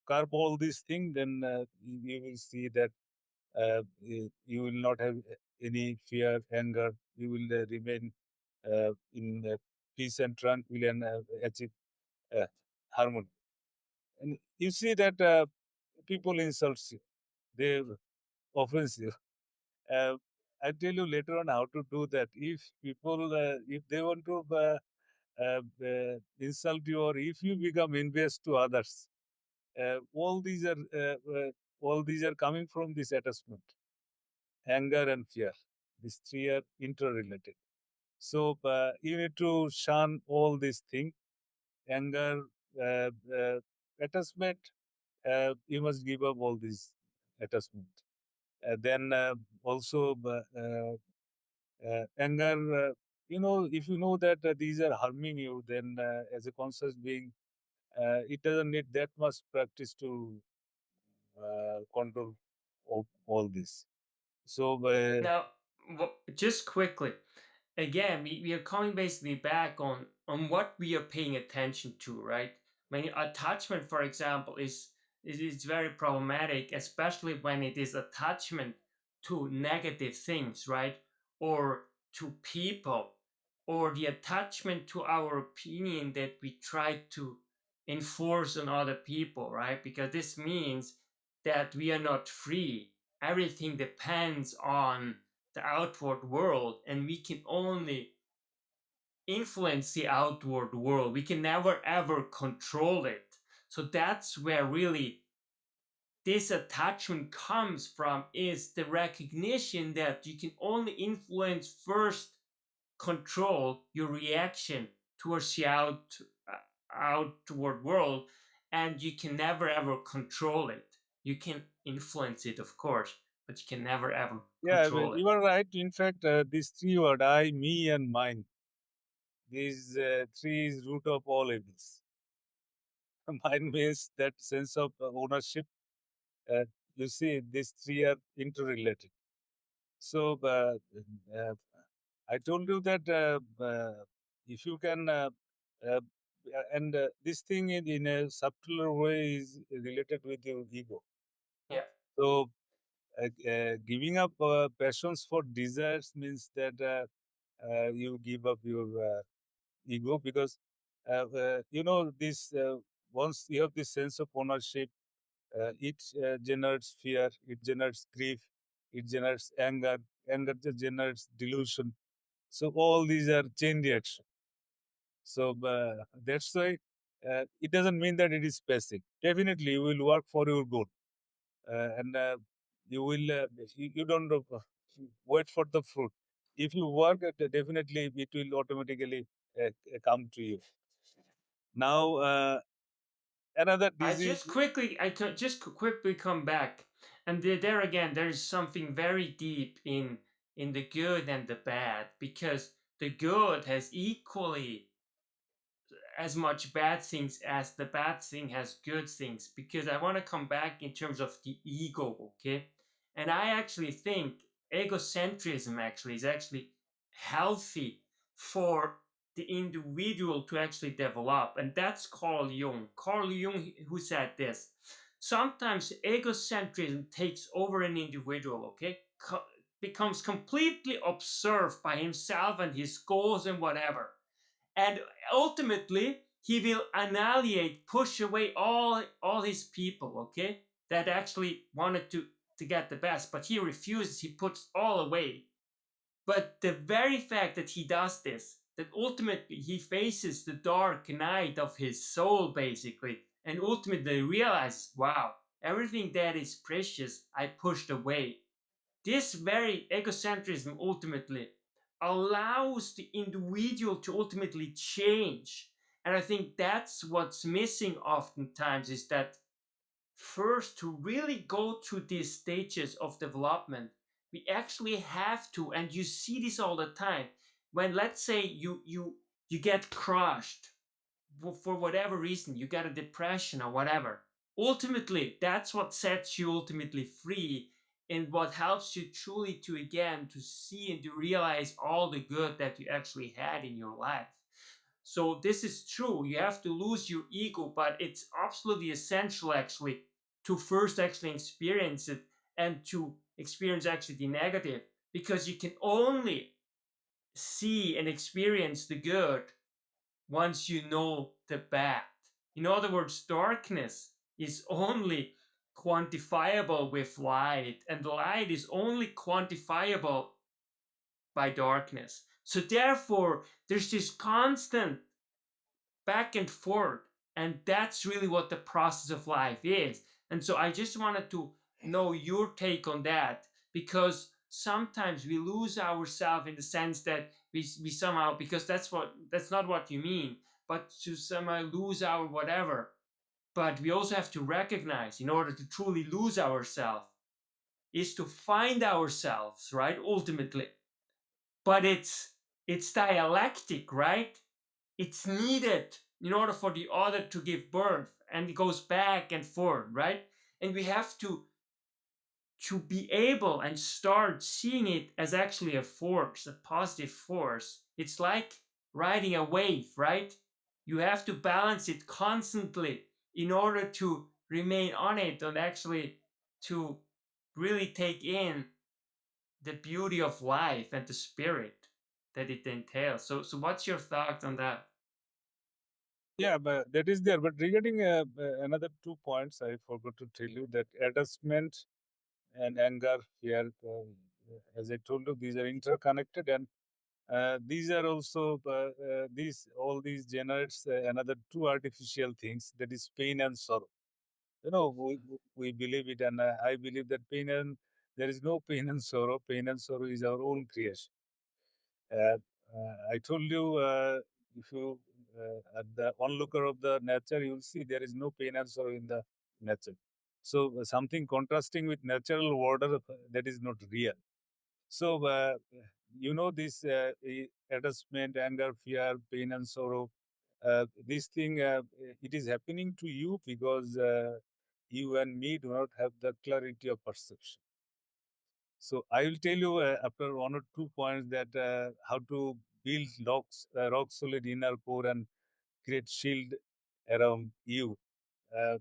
curb all these things, then you will see that you will not have any fear, anger. You will remain in peace and tranquil, and achieve uh, harmony. And you see that people insult you, they offense you. Uh, I tell you later on how to do that. If people, if they want to insult you, or if you become envious to others, all these are coming from this attachment, anger and fear. These three are interrelated. So you need to shun all these things: anger, uh, uh, attachment. You must give up all these attachment. Then also anger. If you know that these are harming you, then as a conscious being, it doesn't need that much practice to control all this. So Now, just quickly, again, we are coming basically back on what we are paying attention to, right? When attachment, for example, is very problematic, especially when it is attachment to negative things, right? Or to people, or the attachment to our opinion that we try to enforce on other people, right? Because this means that we are not free. Everything depends on the outward world, and we can only influence the outward world. We can never ever control it. So that's where really this attachment comes from, is the recognition that you can only influence, first control your reaction towards the outward world, and you can never ever control it. You can influence it, of course, but you can never ever Yeah, control it. you are right. In fact, these three words, I, me, and mine, these three is root of all evils. Mine means that sense of ownership. Uh, you see, these three are interrelated. So I told you that if you can, uh, and this thing in a subtler way is related with your ego. Yeah. So giving up passions for desires means that you give up your ego, because this once you have this sense of ownership, it generates fear, it generates grief, it generates anger, anger just generates delusion. So all these are chain reaction. So that's why it doesn't mean that it is passive. Definitely, you will work for your good, and you will. You don't wait for the fruit. If you work, definitely it will automatically come to you. Now, another disease. I could just quickly come back, and there again, there is something very deep in the good and the bad, because the good has equally as much bad things as the bad thing has good things, because I want to come back in terms of the ego, okay? And I actually think egocentrism actually is actually healthy for the individual to actually develop, and that's Carl Jung who said this. Sometimes egocentrism takes over an individual, okay? Becomes completely observed by himself and his goals and whatever, and ultimately he will annihilate, push away all his people, okay, that actually wanted to get the best, but he refuses. He puts all away. But the very fact that he does this, that ultimately he faces the dark night of his soul, basically, and ultimately realizes, wow, everything that is precious I pushed away. This very egocentrism ultimately allows the individual to ultimately change. And I think that's what's missing oftentimes, is that first, to really go through these stages of development, we actually have to, and you see this all the time, when let's say you get crushed for whatever reason, you get a depression or whatever. Ultimately, that's what sets you ultimately free, and what helps you truly to again to see and to realize all the good that you actually had in your life. So this is true. You have to lose your ego, but it's absolutely essential actually to first actually experience it, and to experience actually the negative, because you can only see and experience the good once you know the bad. In other words, darkness is only quantifiable with light, and light is only quantifiable by darkness. So, therefore, there's this constant back and forth, and that's really what the process of life is. And so, I just wanted to know your take on that, because sometimes we lose ourselves in the sense that we somehow, because that's not what you mean, but to somehow lose our whatever. But we also have to recognize, in order to truly lose ourselves, is to find ourselves, right, ultimately. But it's dialectic, right? It's needed in order for the other to give birth, and it goes back and forth, right? And we have to be able and start seeing it as actually a force, a positive force. It's like riding a wave, right? You have to balance it constantly in order to remain on it, and actually to really take in the beauty of life and the spirit that it entails. So what's your thoughts on that? Yeah, but that is there. But regarding another 2 points, I forgot to tell you that attachment and anger here. as I told you, these are interconnected, and these are also these all these generates another two artificial things, that is pain and sorrow. We believe it, and I believe that pain and there is no pain and sorrow. Pain and sorrow is our own creation. Uh, I told you, if you at the onlooker of the nature, you will see there is no pain and sorrow in the nature. So something contrasting with natural order, that is not real. So this attachment, anger, fear, pain, and sorrow. This thing it is happening to you because you and me do not have the clarity of perception. So I will tell you after one or two points that how to build rock solid inner core and create shield around you. Uh,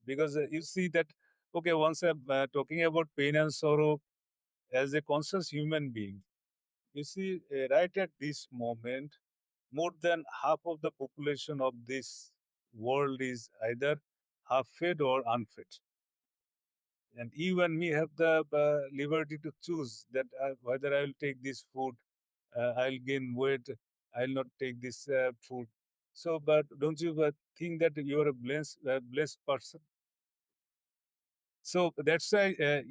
because you see that, okay, once I'm talking about pain and sorrow as a conscious human being, you see, right at this moment, more than half of the population of this world is either half fed or unfed. And you and me have the liberty to choose that whether I will take this food, I'll gain weight, I'll not take this food. So, but don't you think that you are a blessed person? So that's why,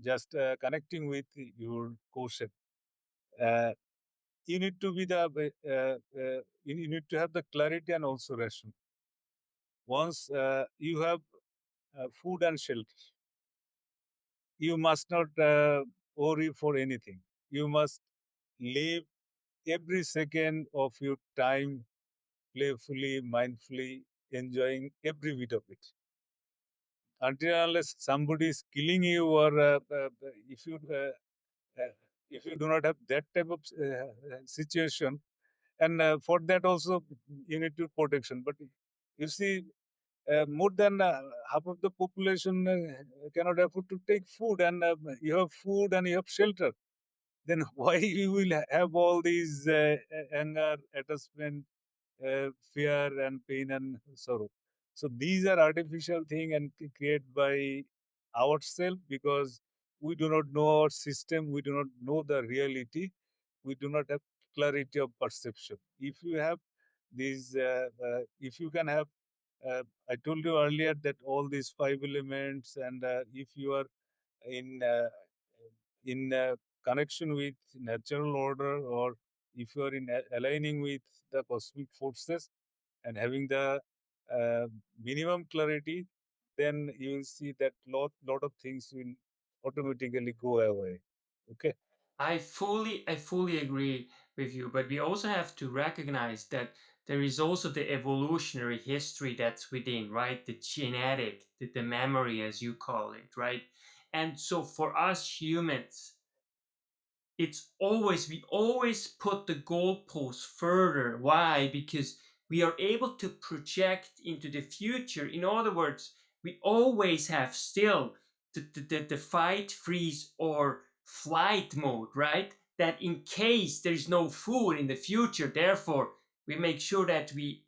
just connecting with your question, uh, you need to be you need to have the clarity and also ration. Once you have food and shelter, you must not worry for anything. You must live every second of your time playfully, mindfully, enjoying every bit of it. Until unless somebody is killing you, or if you uh, if you do not have that type of situation, and for that also you need to protection. But you see, more than half of the population cannot afford to take food, and you have food and you have shelter. Then why you will have all these anger, attachment, fear and pain and sorrow? So these are artificial thing and created by ourselves because we do not know our system, we do not know the reality, we do not have clarity of perception. If you have these, if you can have, I told you earlier that all these five elements, and if you are in connection with natural order, or if you are in aligning with the cosmic forces and having the uh, minimum clarity, then you will see that lot of things will automatically go away. Okay. I fully agree with you, but we also have to recognize that there is also the evolutionary history that's within, right? The genetic, the memory, as you call it, right? And so for us humans, we always put the goalposts further. Why? Because we are able to project into the future. In other words, we always have still the fight, freeze, or flight mode, right? That in case there is no food in the future, therefore we make sure that we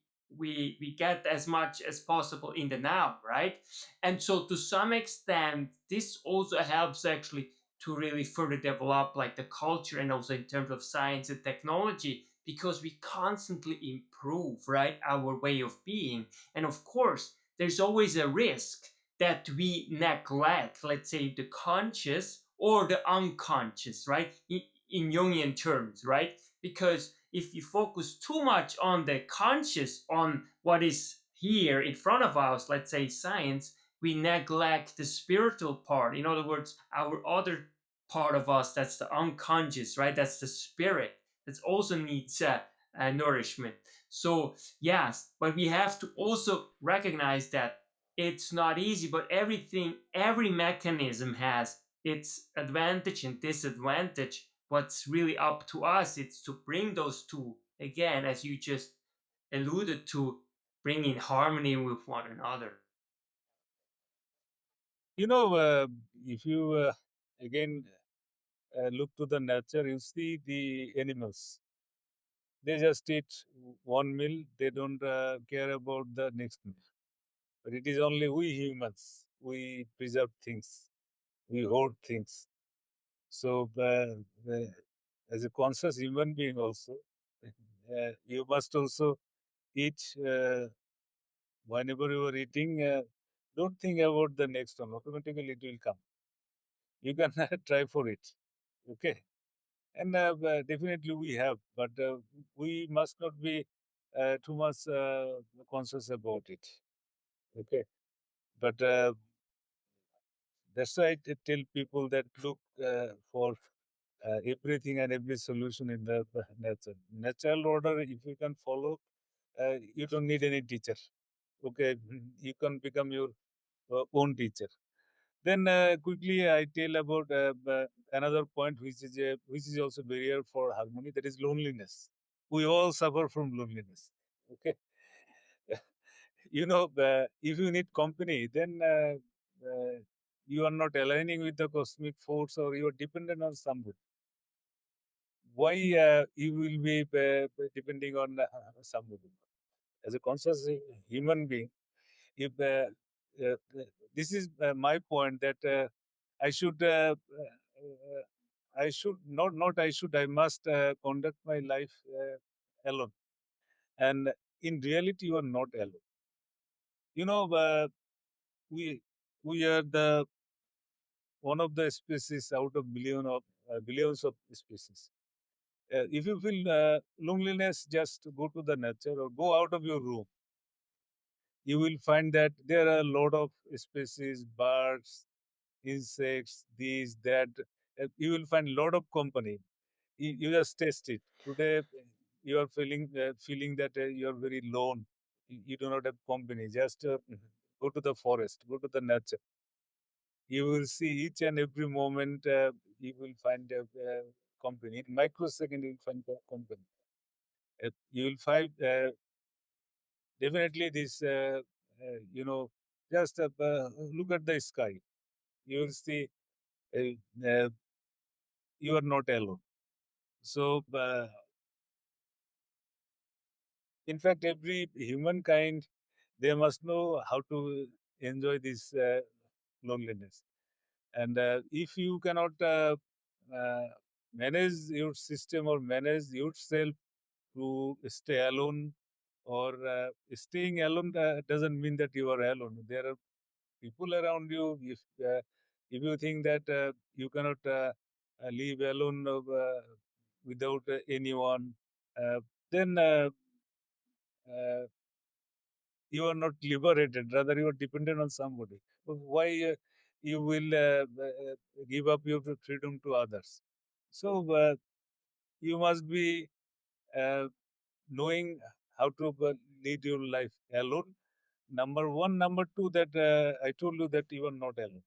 get as much as possible in the now, right? And so to some extent, this also helps actually to really further develop like the culture and also in terms of science and technology, because we constantly improve, right, our way of being. And of course there's always a risk that we neglect, let's say, the conscious or the unconscious, right, in Jungian terms, right? Because if you focus too much on the conscious, on what is here in front of us, let's say science, we neglect the spiritual part. In other words, our other part of us, that's the unconscious, right? That's the spirit that also needs nourishment. So yes, but we have to also recognize that it's not easy, but every mechanism has its advantage and disadvantage. What's really up to us, it's to bring those two, again, as you just alluded to, bring in harmony with one another. You know, if you again look to the nature, you see the animals. They just eat one meal. They don't care about the next meal. But it is only we humans. We preserve things. We hoard things. So, as a conscious human being, also, you must also eat. Whenever you are eating, don't think about the next one. Automatically, it will come. You can try for it. Okay, and definitely we have, but we must not be too much conscious about it. Okay, but that's why I tell people that look for everything and every solution in the nature. Natural order, if you can follow, you don't need any teacher. Okay, you can become your own teacher. Then quickly I tell about another point which is also barrier for harmony. That is loneliness. We all suffer from loneliness. Okay, if you need company, then you are not aligning with the cosmic force, or you are dependent on somebody. Why you will be depending on somebody? As a conscious human being, if this is my point, that I should I should not I should I must conduct my life alone, and in reality you are not alone. You know, we we are the one of the species out of billions of species. If you feel loneliness, just go to the nature or go out of your room. You will find that there are a lot of species, birds, insects, these, that. You will find a lot of company. You just taste it. Today, you are feeling that you are very lone. You do not have company. Just go to the forest, go to the nature. You will see each and every moment. You will find a company. In microsecond, you will find a company. You will find definitely this. Just look at the sky. You will see uh, you are not alone. So, in fact, every humankind, they must know how to enjoy this loneliness. And if you cannot uh, manage your system or manage yourself to stay alone, or staying alone doesn't mean that you are alone. There are people around you. If you think that you cannot live alone without anyone, then uh, you are not liberated. Rather, you are dependent on somebody. Why you will give up your freedom to others? So you must be uh, knowing how to lead your life alone. Number one, number two, that I told you that you are not alone.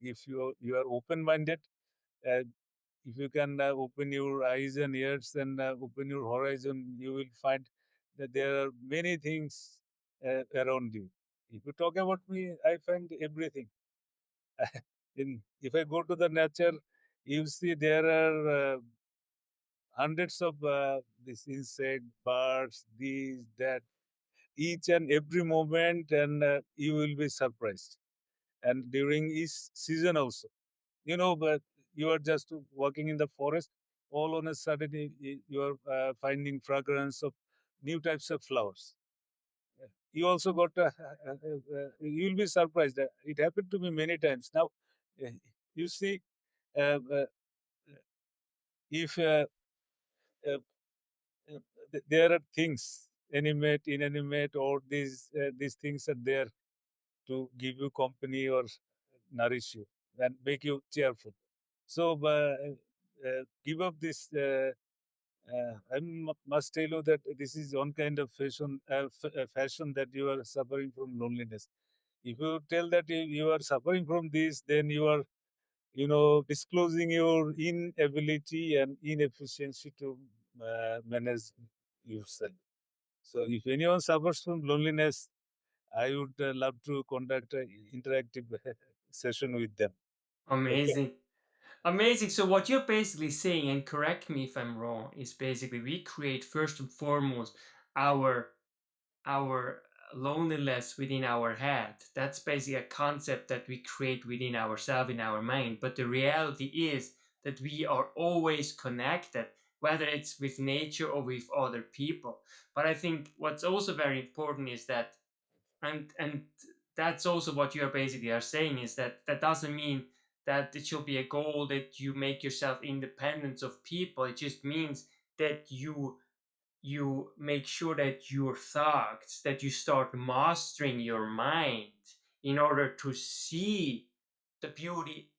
If you are open minded, uh, if you can open your eyes and ears and open your horizon, you will find that there are many things around you. If you talk about me, I find everything. If I go to the nature, you see there are hundreds of these insect, birds, these, that, each and every moment, and you will be surprised. And during each season also, but you are just walking in the forest, all on a sudden you are finding fragrance of new types of flowers. You also got you'll be surprised. It happened to me many times. Now uh, you see, uh, uh, if uh, there are things, animate, inanimate, or these things are there to give you company or nourish you and make you cheerful. So give up this. Must tell you that this is one kind of fashion that you are suffering from loneliness. If you tell that you are suffering from this, then you are, disclosing your inability and inefficiency to manage yourself. So, if anyone suffers from loneliness, I would love to conduct an interactive session with them. Okay. Amazing. Amazing. So what you're basically saying, and correct me if I'm wrong, is basically we create first and foremost our our loneliness within our head. That's basically a concept that we create within ourselves in our mind. But the reality is that we are always connected, whether it's with nature or with other people. But I think what's also very important is that, and that's also what you are basically are saying, is that that doesn't mean that it should be a goal that you make yourself independent of people. It just means that you make sure that your thoughts, that you start mastering your mind in order to see the beauty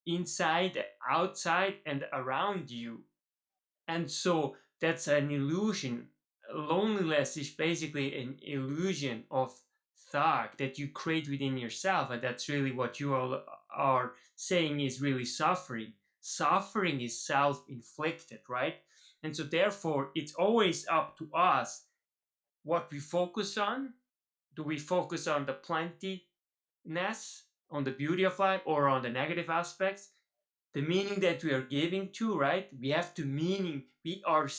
inside, outside, and around you. And so that's an illusion. Loneliness is basically an illusion of thought that you create within yourself, and that's really what you all are saying is really suffering. Suffering is self-inflicted, right? And so therefore it's always up to us what we focus on. Do we focus on the plentiness, on the beauty of life, or on the negative aspects? The meaning that we are giving to, right? We have to meaning, we are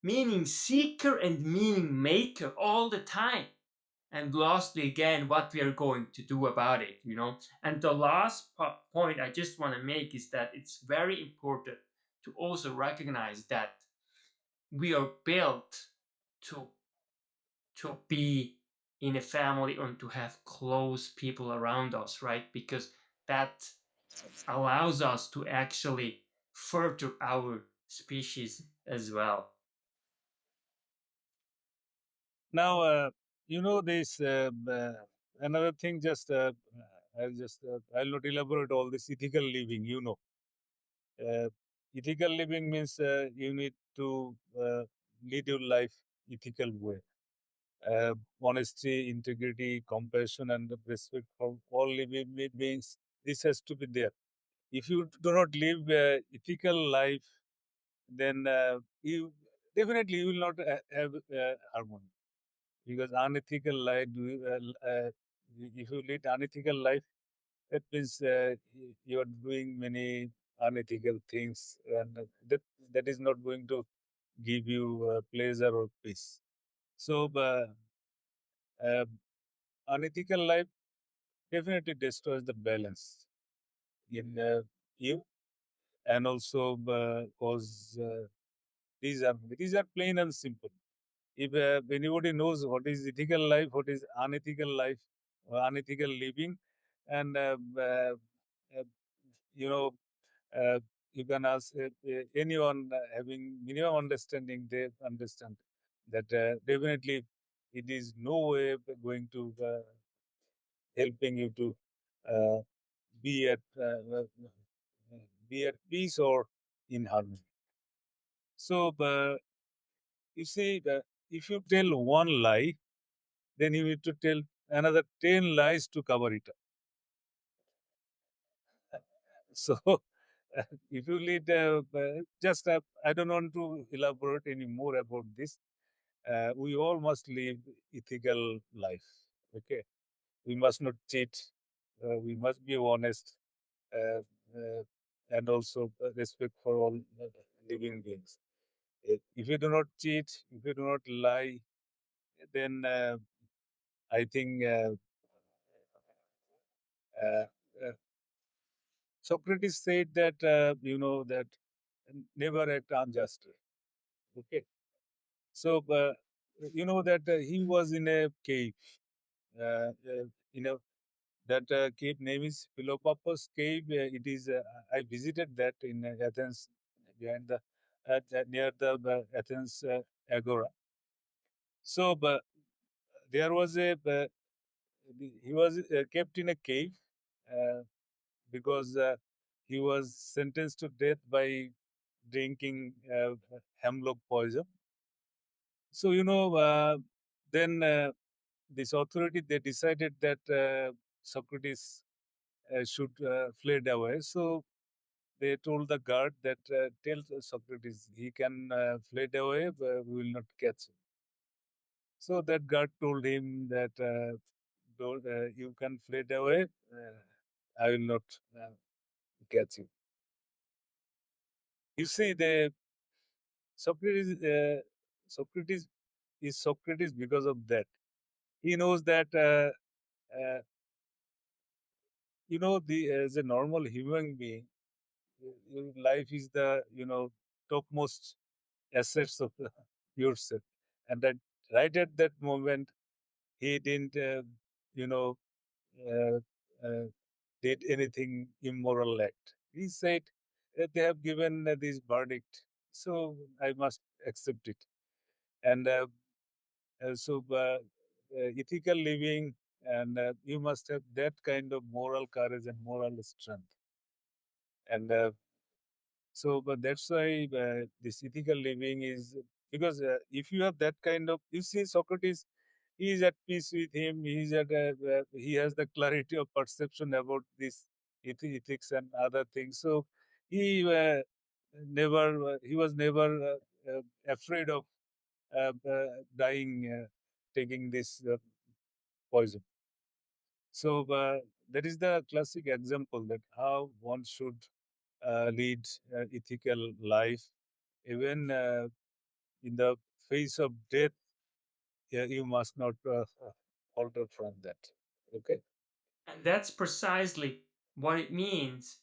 meaning seeker and meaning maker all the time. And lastly, again, what we are going to do about it, you know. And the last point I just want to make is that it's very important to also recognize that we are built to be in a family and to have close people around us, right? Because that allows us to actually further our species as well. Now, this another thing. I'll not elaborate all this ethical living. Uh, Ethical living means you need to lead your life ethical way. Honesty, integrity, compassion, and respect for all living beings. This has to be there. If you do not live ethical life, then you definitely you will not have harmony. Because unethical life, if you lead unethical life, that means you are doing many unethical things, and that is not going to give you pleasure or peace. So, uh, unethical life definitely destroys the balance in you, and also cause these are plain and simple. If anybody knows what is ethical life, what is unethical life, unethical living, and uh, you know, uh, you can ask anyone having minimum understanding, they understand that definitely it is no way going to helping you to uh, be at uh, uh, be at peace or in harmony. So, you see, if you tell one lie, then you need to tell another 10 lies to cover it up. So, if you lead, I don't want to elaborate any more about this. We all must live ethical life. Okay, we must not cheat. We must be honest, uh, uh, and also respect for all living beings. If you do not cheat, if you do not lie, then I think uh, uh, Socrates said that that never act unjustly. Okay, so that he was in a cave. You know that cave name is Philopappus Cave. It is. I visited that in Athens, behind the near the Athens Agora. So, there was he was kept in a cave uh, because he was sentenced to death by drinking hemlock poison. So then this authority, they decided that Socrates should fled away. So they told the guard that tell Socrates he can fled away, but we will not catch him. So that guard told him that you can fled away, I will not catch you. You see, the Socrates, Socrates is Socrates because of that. He knows that uh, the as a normal human being, your life is the topmost assets of yourself, and that right at that moment he didn't you know uh, uh, did anything immoral act. He said that they have given this verdict, so I must accept it. And ethical living, and you must have that kind of moral courage and moral strength. And but that's why this ethical living is because if you have that kind of, you see, Socrates, he is at peace with him. He has the clarity of perception about this ethics and other things. So he he was never afraid of dying, taking this poison. So that is the classic example that how one should lead ethical life, even in the face of death. You must not alter from that. Okay. And that's precisely what it means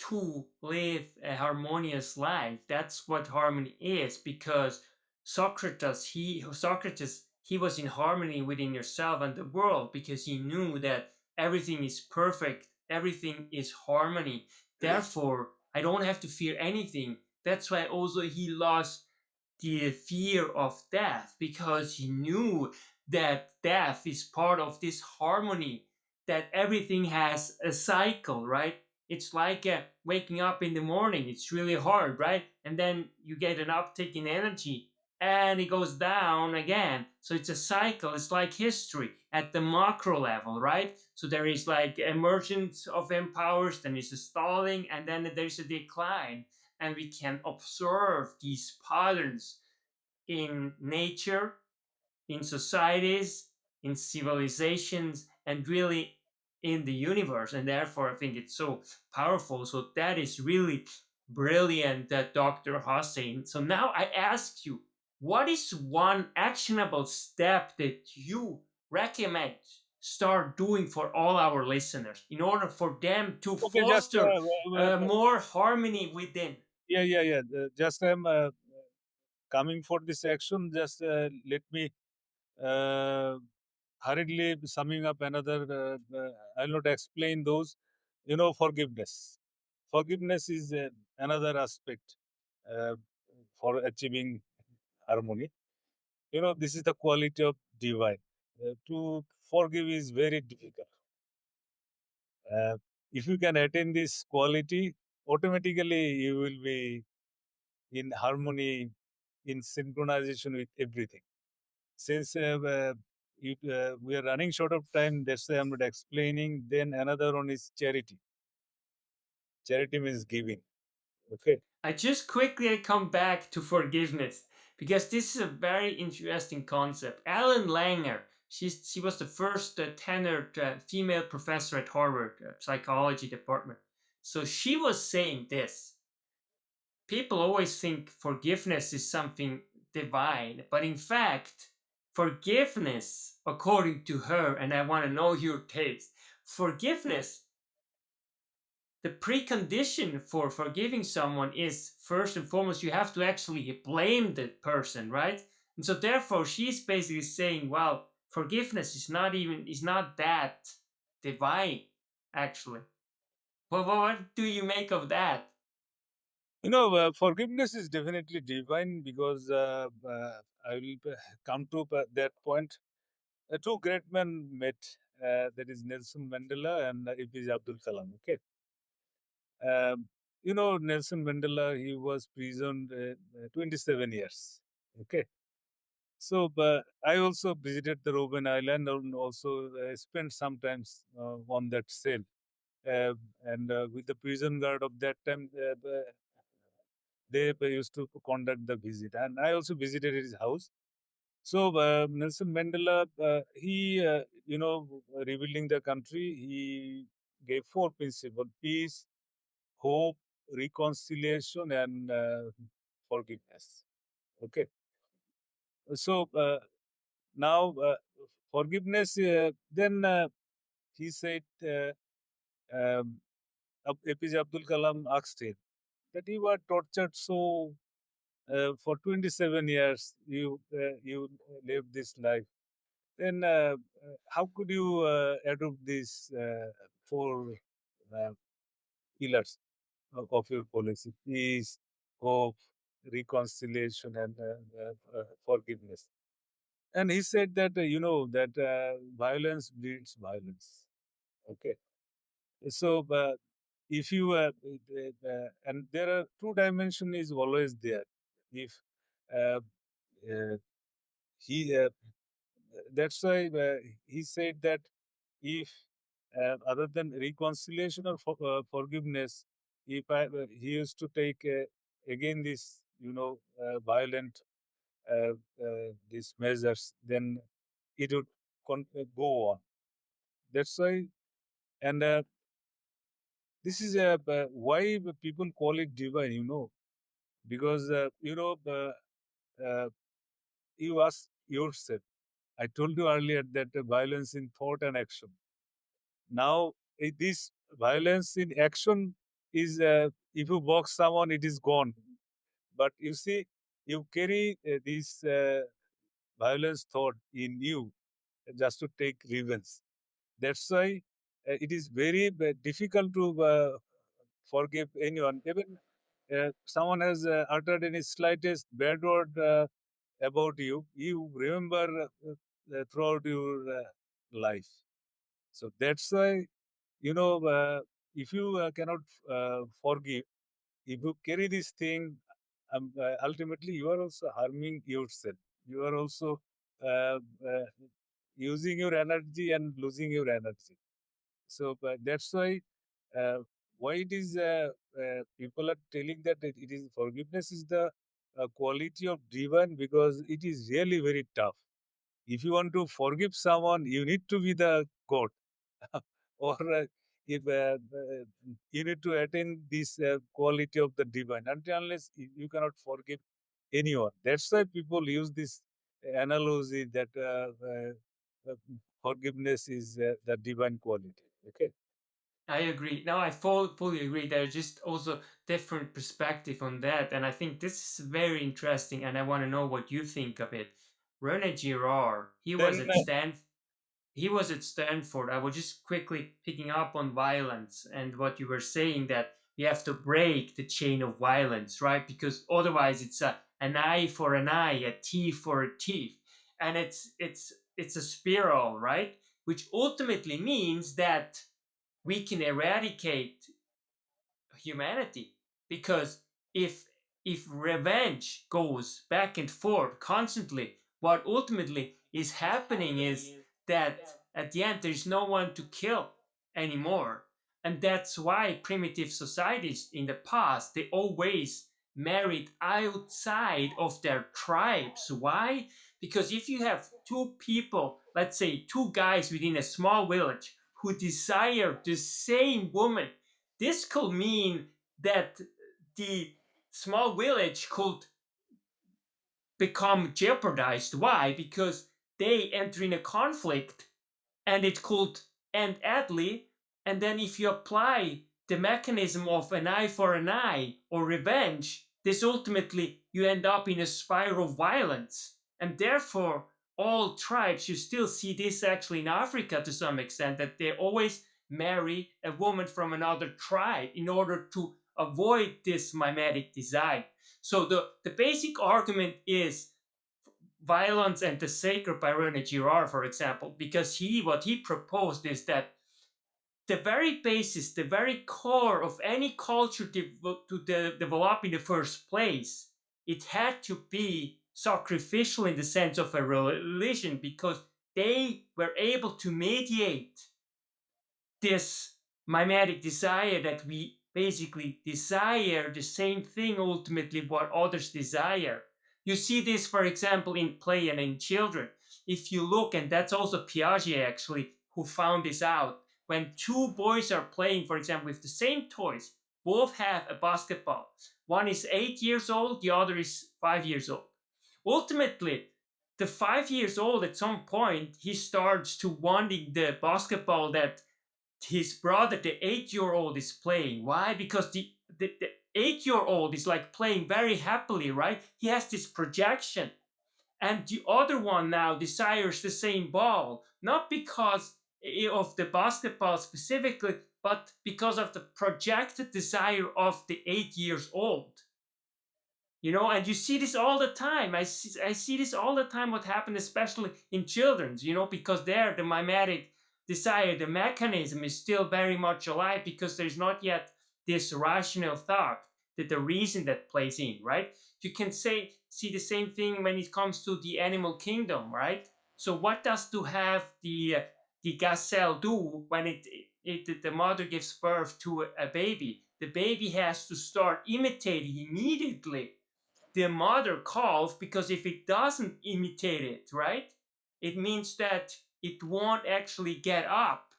to live a harmonious life. That's what harmony is, because Socrates, he was in harmony within yourself and the world, because he knew that everything is perfect, everything is harmony. Therefore, I don't have to fear anything. That's why also he lost the fear of death, because he knew that death is part of this harmony, that everything has a cycle, right? It's like waking up in the morning. It's really hard, right? And then you get an uptick in energy and it goes down again. So it's a cycle. It's like history at the macro level, right? So there is like emergence of empowers, then there's a stalling, and then there's a decline. And we can observe these patterns in nature, in societies, in civilizations, and really in the universe. And therefore, I think it's so powerful. So that is really brilliant, Dr. Hossain. So now I ask you, what is one actionable step that you recommend start doing for all our listeners in order for them to Okay, just foster more harmony within? yeah, yeah, yeah. Just I'm coming for this action. Just let me uh, hurriedly summing up another. I'll not explain those. Forgiveness. Forgiveness is another aspect uh, for achieving harmony. This is the quality of divine. To forgive is very difficult. Uh, if you can attain this quality, automatically you will be in harmony, in synchronization with everything. Since we are running short of time, that's why I'm not explaining. Then another one is charity. Charity means giving. Okay. I just quickly come back to forgiveness, because this is a very interesting concept. Ellen Langer, she was the first tenured female professor at Harvard psychology department. So she was saying this: people always think forgiveness is something divine, but in fact, forgiveness, according to her, and I want to know your taste, forgiveness, the precondition for forgiving someone is, first and foremost, you have to actually blame the person, right? And so therefore she's basically saying, well, forgiveness is not that divine, actually. Well, what do you make of that? Forgiveness is definitely divine because I will come to that point. Two great men met. That is Nelson Mandela and APJ Abdul Kalam. Okay. Um, Nelson Mandela, he was prisoned 27 years. Okay. So, I also visited the Robben Island and also spent sometimes on that cell. And with the prison guard of that time, they used to conduct the visit. And I also visited his house. So, Nelson Mandela, rebuilding the country, he gave four principles: peace, hope, reconciliation, and forgiveness. Okay. So, now forgiveness, then he said, APJ Abdul Kalam asked him, that you were tortured so for 27 years, you lived this life. Then how could you adopt these four uh, pillars of your policy: peace, hope, reconciliation, and forgiveness? And he said that that violence breeds violence. Okay, so if you and there are two dimension is always there. If uh, uh, he that's why he said that if other than reconciliation or forgiveness, if he used to take again this violent these measures, then it would go on. That's why, and this is why the people call it divine. Because uh, you ask yourself. I told you earlier that violence in thought and action. Now, this violence in action is if you box someone, it is gone. But you see, you carry this violence thought in you just to take revenge. That's why it is very difficult to forgive anyone. Even someone has uttered any slightest bad word about you, you remember throughout your life. So that's why, if you cannot forgive, if you carry this thing, ultimately you are also harming yourself. You are also using your energy and losing your energy. So that's uh, why it is people are telling that it is forgiveness is the quality of divine, because it is really very tough. If you want to forgive someone, you need to be the God. Or if you need to attain this quality of the divine. Until unless you cannot forgive anyone. That's why people use this analogy that forgiveness is the divine quality. Okay. I agree. Now I fully agree. There's just also different perspective on that, and I think this is very interesting. And I want to know what you think of it. Rene Girard, Then he was at Stanford. I was just quickly picking up on violence and what you were saying, that you have to break the chain of violence, right? Because otherwise, it's an eye for an eye, a teeth for a teeth, and it's a spiral, right? Which ultimately means that we can eradicate humanity, because if if revenge goes back and forth constantly, what ultimately is happening is that at the end there's no one to kill anymore. And that's why primitive societies in the past, they always married outside of their tribes. Why? Because if you have two people, let's say two guys within a small village, who desire the same woman, this could mean that the small village could become jeopardized. Why? Because they enter in a conflict and it could end badly. And then, if you apply the mechanism of an eye for an eye or revenge, this ultimately you end up in a spiral of violence. And therefore, all tribes, you still see this actually in Africa to some extent, that they always marry a woman from another tribe in order to avoid this mimetic design. So the basic argument is violence and the sacred by Rene Girard, for example, because what he proposed is that the very basis, the very core of any culture to develop in the first place, it had to be sacrificial in the sense of a religion, because they were able to mediate this mimetic desire, that we basically desire the same thing ultimately what others desire. You see this, for example, in play and in children. If you look, and that's also Piaget actually who found this out, when two boys are playing, for example, with the same toys, both have a basketball. One is 8 years old, the other is 5 years old. Ultimately, the 5 years old, at some point, he starts to wanting the basketball that his brother, the 8-year-old, is playing. Why? Because 8-year-old is like playing very happily, right? He has this projection. And the other one now desires the same ball, not because of the basketball specifically, but because of the projected desire of the 8 years old. And you see this all the time. I see this all the time, what happened especially in children's, because there the mimetic desire, the mechanism is still very much alive, because there's not yet this rational thought, that the reason that plays in, right? You can see the same thing when it comes to the animal kingdom, right? So what does to have the gazelle do when the mother gives birth to a baby? The baby has to start imitating immediately the mother calf, because if it doesn't imitate it, right, it means that it won't actually get up,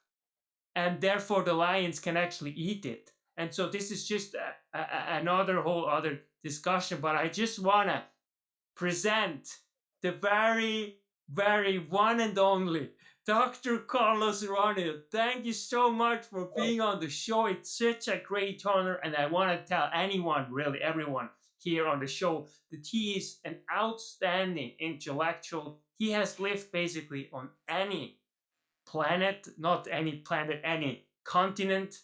and therefore the lions can actually eat it. And so this is just another whole other discussion, but I just want to present the very, very one and only Dr. Carlos Ruano. Thank you so much for being on the show. It's such a great honor, and I want to tell anyone, really everyone here on the show, that he is an outstanding intellectual. He has lived basically on any planet, not any planet, any continent.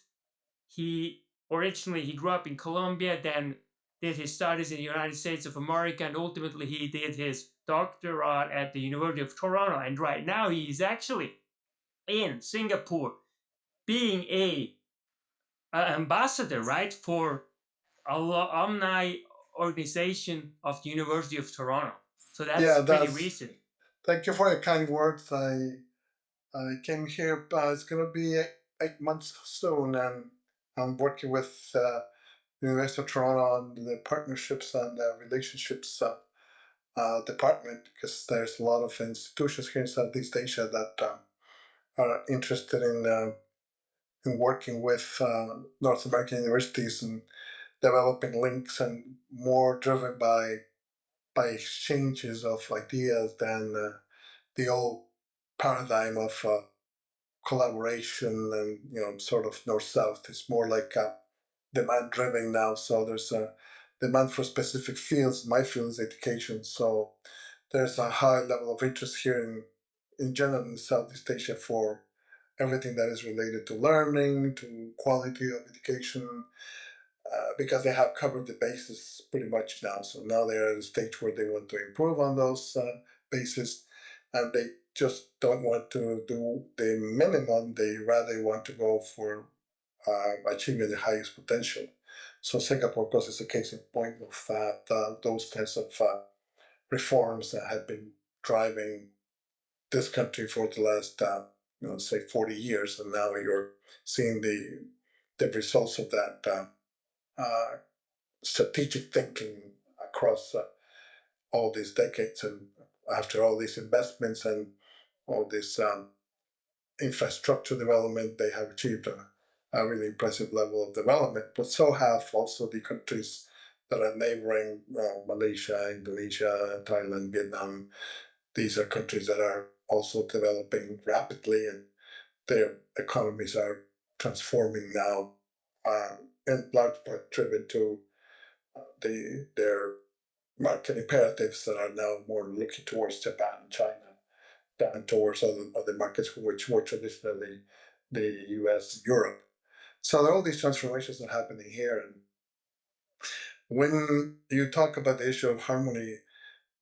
He grew up in Colombia, then did his studies in the United States of America, and ultimately he did his doctorate at the University of Toronto. And right now he is actually in Singapore, being a ambassador, right, for alumni organization of the University of Toronto. So that's Yeah, pretty recent. thank you for your kind words. I came here, it's going to be 8 months soon, and I'm working with the University of Toronto on the partnerships and relationships department, because there's a lot of institutions here in Southeast Asia that are interested in working with North American universities and developing links, and more driven by exchanges of ideas than the old paradigm of collaboration and sort of north-south. It's more like demand driven now. So there's a demand for specific fields. My field is education, so there's a high level of interest here in general in Southeast Asia for everything that is related to learning, to quality of education, because they have covered the bases pretty much now. So now they're at a stage where they want to improve on those bases, and they just don't want to do the minimum. They rather want to go for achieving the highest potential. So Singapore, of course, is a case in point of that. Those kinds of reforms that have been driving this country for the last, say, 40 years, and now you're seeing the results of that strategic thinking across all these decades, and after all these investments and all this infrastructure development, they have achieved a really impressive level of development. But so have also the countries that are neighboring, Malaysia, Indonesia, Thailand, Vietnam. These are countries that are also developing rapidly, and their economies are transforming now, in large part driven to their market imperatives that are now more looking towards Japan and China than towards other markets, which were traditionally the US, Europe. So there are all these transformations that are happening here. And when you talk about the issue of harmony,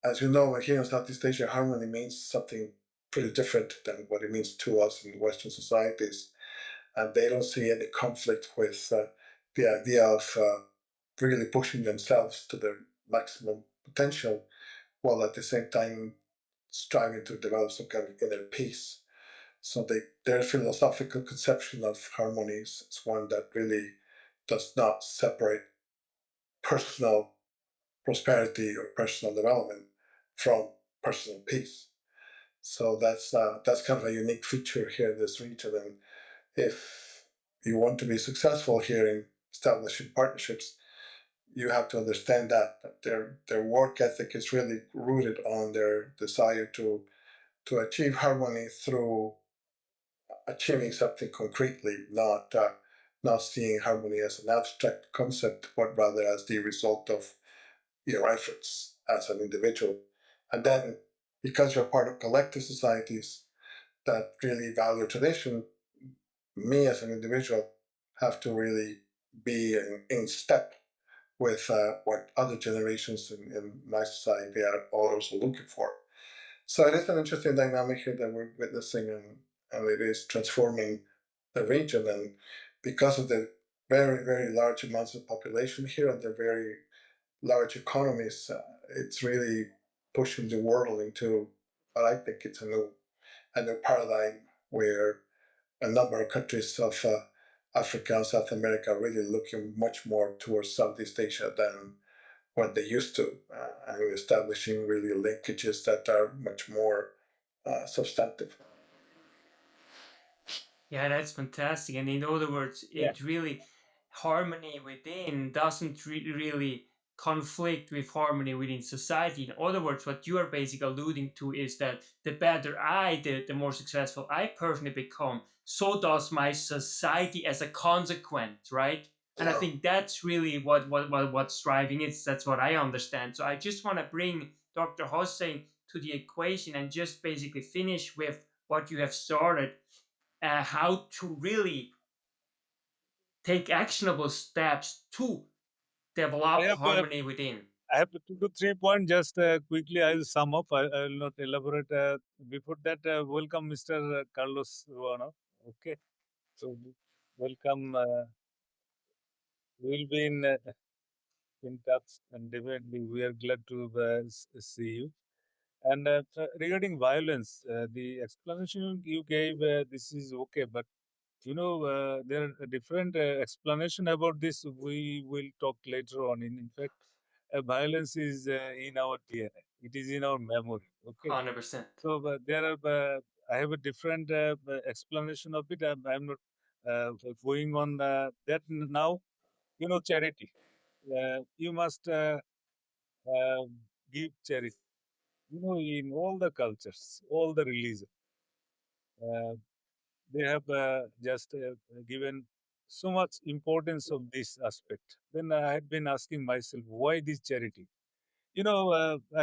as you know, here in Southeast Asia, harmony means something pretty different than what it means to us in Western societies. And they don't see any conflict with the idea of really pushing themselves to their maximum potential, while at the same time striving to develop some kind of inner peace. So their philosophical conception of harmony is one that really does not separate personal prosperity or personal development from personal peace. So that's kind of a unique feature here in this region. And if you want to be successful here in establishing partnerships, you have to understand that their work ethic is really rooted on their desire to achieve harmony through achieving something concretely, not not seeing harmony as an abstract concept, but rather as the result of your efforts as an individual. And then, because you're part of collective societies that really value tradition, me as an individual have to really be in step with what other generations in my society are also looking for. So it is an interesting dynamic here that we're witnessing, and it is transforming the region. And because of the very, very large amounts of population here and the very large economies, it's really pushing the world into what I think it's a new paradigm where a number of countries of Africa and South America are really looking much more towards Southeast Asia than what they used to, and establishing really linkages that are much more substantive. Yeah, that's fantastic. And in other words, Yeah. it really, harmony within doesn't really conflict with harmony within society. In other words, what you are basically alluding to is that the better I did, the more successful I personally become, so does my society as a consequence, right? And I Yeah. think that's really what's driving it. That's what I understand. So I just want to bring Dr. Hossain to the equation and just basically finish with what you have started, how to really take actionable steps to I develop have harmony within. I have 2 to 3 points. Just quickly, I will sum up. I will not elaborate. Before that, welcome, Mr. Carlos Ruano. Okay, so welcome. We will be in touch, and definitely we are glad to see you. And regarding violence, the explanation you gave, this is okay, but there are a different explanation about this. We will talk later on. In fact, violence is in our DNA. It is in our memory. Okay, 100%. so there are. I have a different explanation of it. I'm not going on that now. Charity. You must uh, give charity. In all the cultures, all the religions. Uh, they have just given so much importance of this aspect. Then I had been asking myself, why this charity? I'm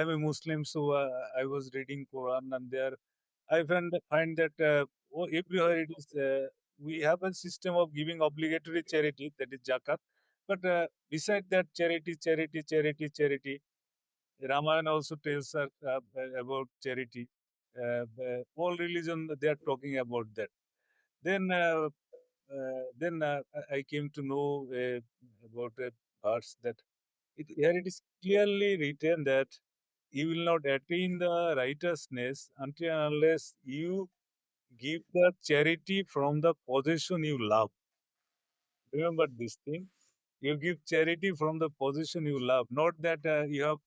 a Muslim, so I was reading Quran, and there I find that everywhere it is. We have a system of giving obligatory charity, that is zakat. But beside that, charity, charity, charity, charity. Ramayana also tells us about charity. All religion they are talking about that. Then, I came to know about a verse that here it is clearly written that you will not attain the righteousness until and unless you give the charity from the possession you love. Remember this thing. You give charity from the possession you love, not that you have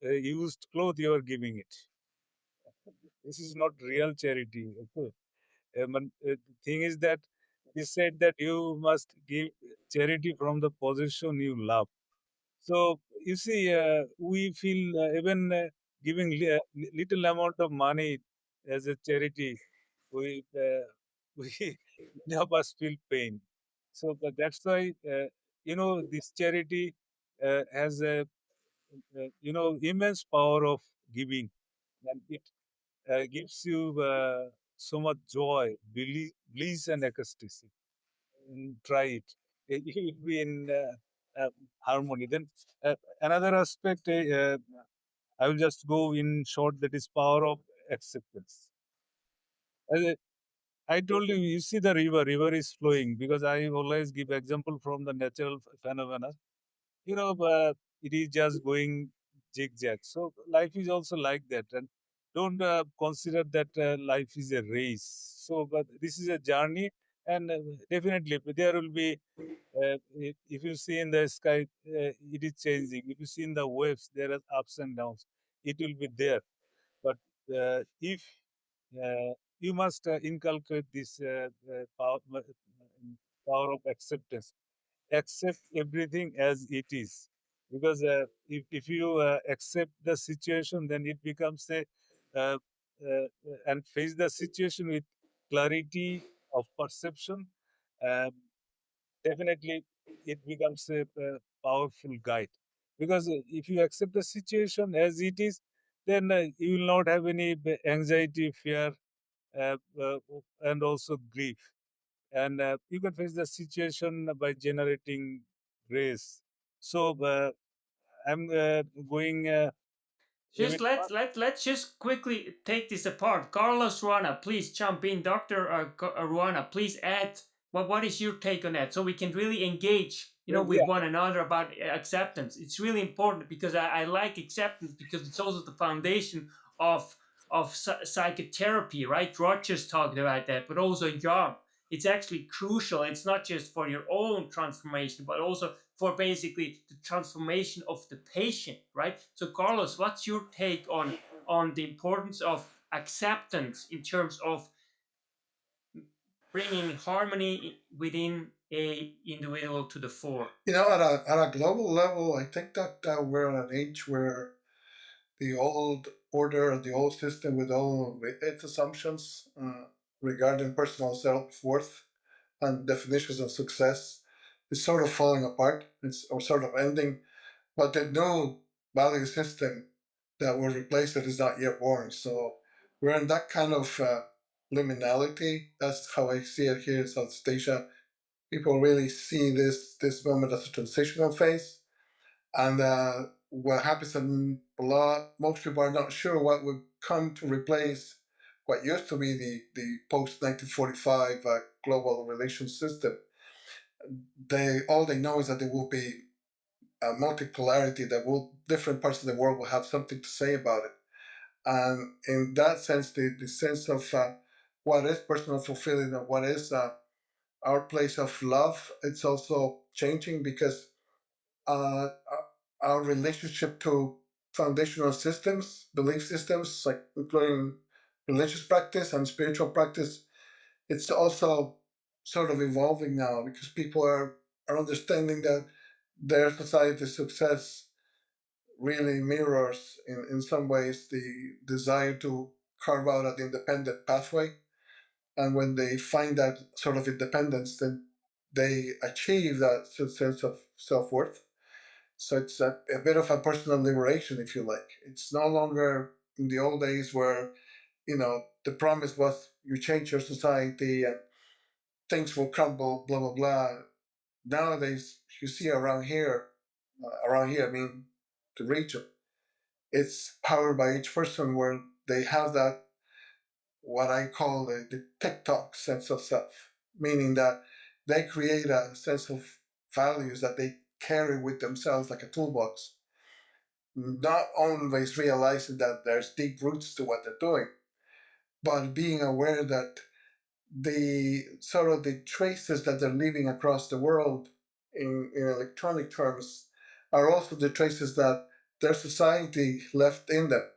used cloth you are giving it. This is not real charity. Okay. The thing is that he said that you must give charity from the possession you love. So you see, we feel even giving little amount of money as a charity, we we many of us feel pain. So that's why this charity has a immense power of giving, and it gives you so much joy, bliss, and ecstasy. Try it. It will be in harmony. Then another aspect, I will just go in short. That is power of acceptance. As I told you, you see the river. River is flowing because I always give example from the natural phenomena. It is just going zigzag. So life is also like that, and don't consider that life is a race. So, but this is a journey, and definitely there will be. If you see in the sky, it is changing. If you see in the waves, there are ups and downs. It will be there. But if you must inculcate this power of acceptance, accept everything as it is, because if you accept the situation, then it becomes a uh, and face the situation with clarity of perception, uh, definitely it becomes a powerful guide. Because if you accept the situation as it is, then you will not have any anxiety, fear, uh, uh, and also grief. And you can face the situation by generating grace. So I'm going Just even let's just quickly take this apart. Carlos Ruana, please jump in. Doctor Ruana, please add what is your take on that, so we can really engage, with yeah. one another about acceptance. It's really important because I like acceptance because it's also the foundation of psychotherapy, right? Rogers talked about that, but also Young. It's actually crucial. It's not just for your own transformation, but also for basically the transformation of the patient, right? So, Carlos, what's your take on the importance of acceptance in terms of bringing harmony within a individual to the fore? At a global level, I think that we're at an age where the old order, the old system with all its assumptions regarding personal self-worth and definitions of success is sort of falling apart. It's or sort of ending. But the new value system that will replace it is not yet born. So we're in that kind of liminality. That's how I see it here in Southeast Asia. People really see this moment as a transitional phase, and what happens in a lot, most people are not sure what would come to replace what used to be the post 1945 global relations system. They all they know is that there will be a multipolarity that will different parts of the world will have something to say about it. And in that sense, the sense of what is personal fulfilling and what is our place of love, it's also changing because uh, our relationship to foundational systems, belief systems, like including religious practice and spiritual practice, it's also sort of evolving now because people are understanding that their society's success really mirrors in some ways the desire to carve out an independent pathway. And when they find that sort of independence, then they achieve that sense of self-worth. So it's a bit of a personal liberation, if you like. It's no longer in the old days where, the promise was you change your society and things will crumble, blah, blah, blah. Nowadays, you see around here, I mean, the region, it's powered by each person where they have that, what I call the TikTok sense of self, meaning that they create a sense of values that they carry with themselves like a toolbox, not always realizing that there's deep roots to what they're doing, but being aware that the sort of the traces that they're leaving across the world in electronic terms are also the traces that their society left in them.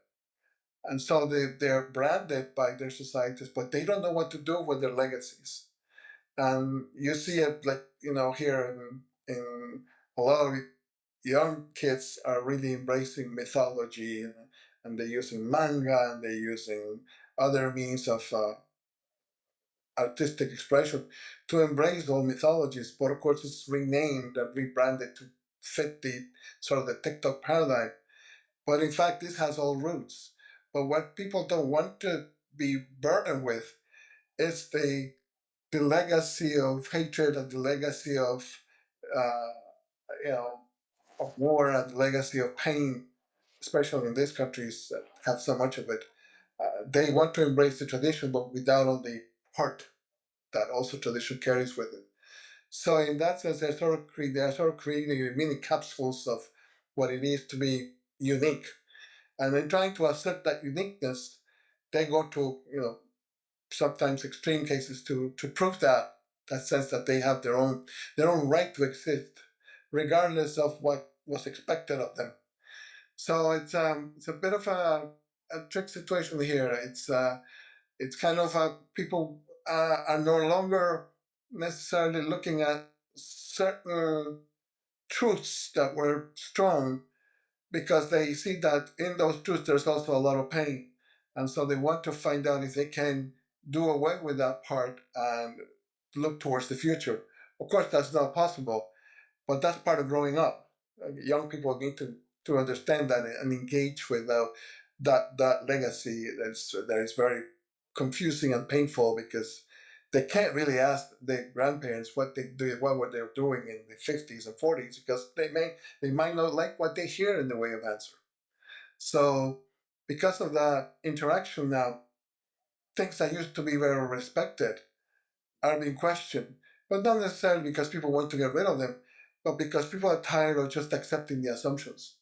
And so they're branded by their societies, but they don't know what to do with their legacies. And you see it like, here in a lot of young kids are really embracing mythology, and they're using manga and they're using other means of artistic expression to embrace all mythologies. But of course, it's renamed and rebranded to fit the sort of the TikTok paradigm. But in fact, this has all roots. But what people don't want to be burdened with is the legacy of hatred and the legacy of uh, you know of war and the legacy of pain, especially in these countries that have so much of it. They want to embrace the tradition, but without all the heart that also tradition carries with it. So in that sense, they're sort of creating mini capsules of what it is to be unique. And in trying to assert that uniqueness, they go to, sometimes extreme cases to prove that sense that they have their own right to exist, regardless of what was expected of them. So it's a bit of a trick situation here. It's kind of people are no longer necessarily looking at certain truths that were strong, because they see that in those truths there's also a lot of pain, and so they want to find out if they can do away with that part and look towards the future, Of course, that's not possible, but that's part of growing up. Young people need to understand that and engage with that legacy that is very confusing and painful, because they can't really ask their grandparents what were they doing in the 50s and 40s, because they might not like what they hear in the way of answer. So because of that interaction now, things that used to be very respected are being questioned, but not necessarily because people want to get rid of them, but because people are tired of just accepting the assumptions.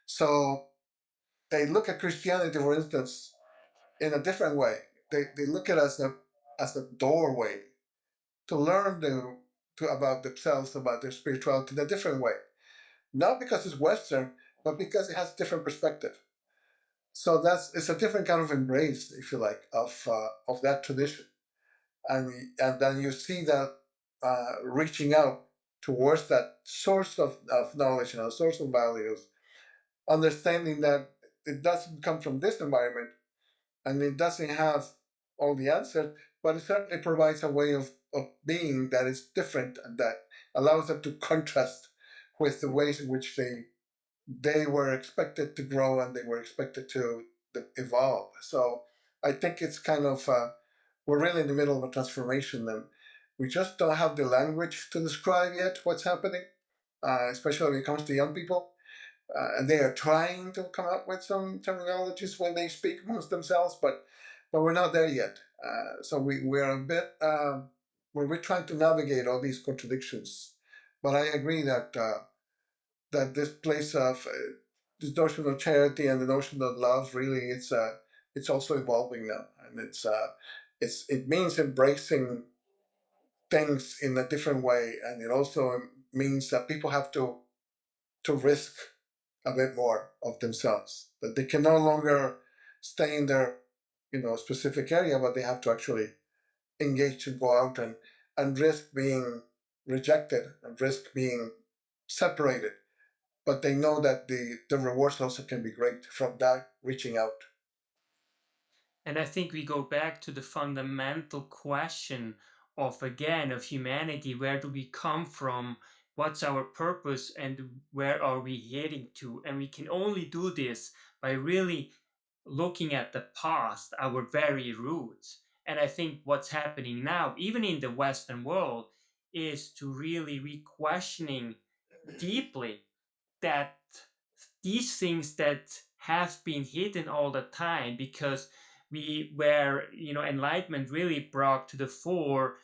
So they look at Christianity, for instance, in a different way. They look at it as a doorway to learn about themselves, about their spirituality in a different way. Not because it's Western, but because it has a different perspective. So it's a different kind of embrace, if you like, of that tradition. And then you see that reaching out towards that source of knowledge and a source of values, understanding that it doesn't come from this environment and it doesn't have all the answers, but it certainly provides a way of being that is different and that allows them to contrast with the ways in which they were expected to grow and they were expected to evolve. So I think it's kind of we're really in the middle of a transformation, and we just don't have the language to describe yet what's happening, especially when it comes to young people. And they are trying to come up with some terminologies when they speak amongst themselves, but we're not there yet. So we're a bit we're trying to navigate all these contradictions. But I agree that this place of this notion of charity and the notion of love, really, it's also evolving now, and it means embracing things in a different way, and it also means that people have to risk a bit more of themselves, that they can no longer stay in their specific area, but they have to actually engage and go out and risk being rejected and risk being separated, but they know that the rewards also can be great from that reaching out. And I think we go back to the fundamental question of humanity. Where do we come from? What's our purpose? And where are we heading to? And we can only do this by really looking at the past, our very roots. And I think what's happening now, even in the Western world, is to really re-questioning deeply that these things that have been hidden all the time, because enlightenment really brought to the fore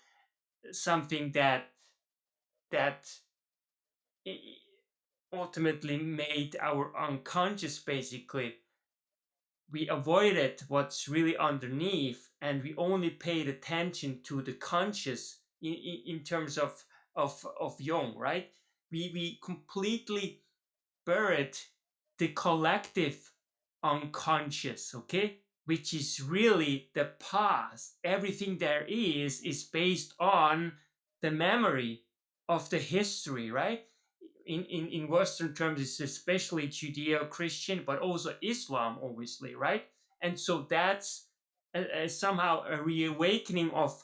something that ultimately made our unconscious, basically we avoided what's really underneath, and we only paid attention to the conscious in terms of Jung, right? We completely buried the collective unconscious, okay? Which is really the past. Everything there is based on the memory of the history, right? In Western terms, it's especially Judeo-Christian, but also Islam, obviously, right? And so that's somehow a reawakening of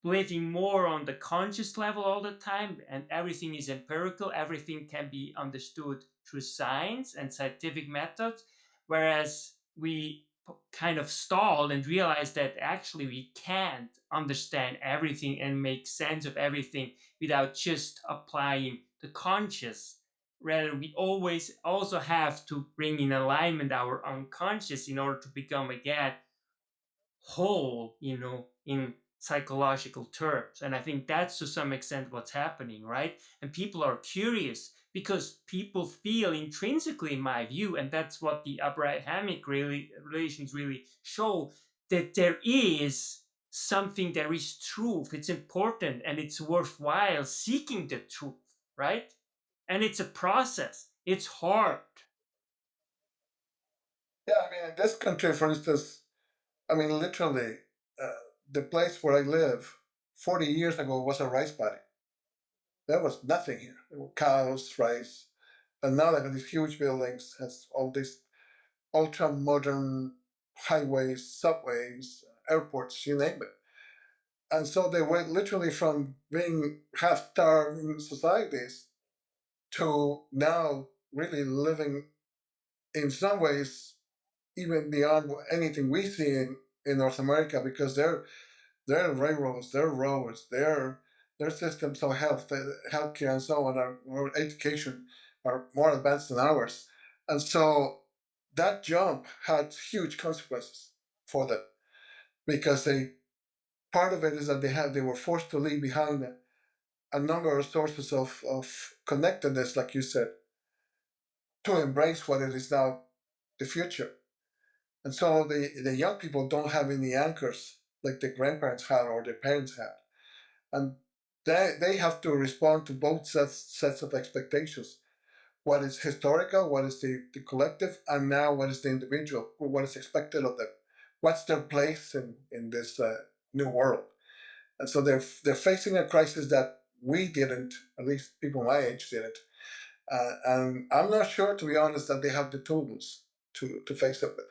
living more on the conscious level all the time, and everything is empirical, everything can be understood through science and scientific methods, whereas we kind of stalled and realized that actually we can't understand everything and make sense of everything without just applying the conscious. Rather, we always also have to bring in alignment our unconscious in order to become again whole, in psychological terms. And I think that's to some extent what's happening, right? And people are curious because people feel intrinsically, in my view, and that's what the Abrahamic relations really show, that there is something, there is truth. It's important and it's worthwhile seeking the truth, right? And it's a process. It's hard. Yeah, I mean, in this country, for instance, I mean, literally, uh, the place where I live 40 years ago was a rice paddy. There was nothing here. There were cows, rice, and now they have these huge buildings, has all these ultra modern highways, subways, airports, you name it. And so they went literally from being half starved societies to now really living in some ways even beyond anything we see in North America, because their railroads, their roads, their systems of healthcare and so on, or education are more advanced than ours. And so that jump had huge consequences for them, because they part of it is that they were forced to leave behind a number of sources of connectedness, like you said, to embrace what it is now the future. And so the young people don't have any anchors like their grandparents had or their parents had. And they have to respond to both sets of expectations. What is historical, what is the collective, and now what is the individual, what is expected of them. What's their place in this new world? And so they're facing a crisis that we didn't, at least people my age didn't. And I'm not sure, to be honest, that they have the tools to face it with.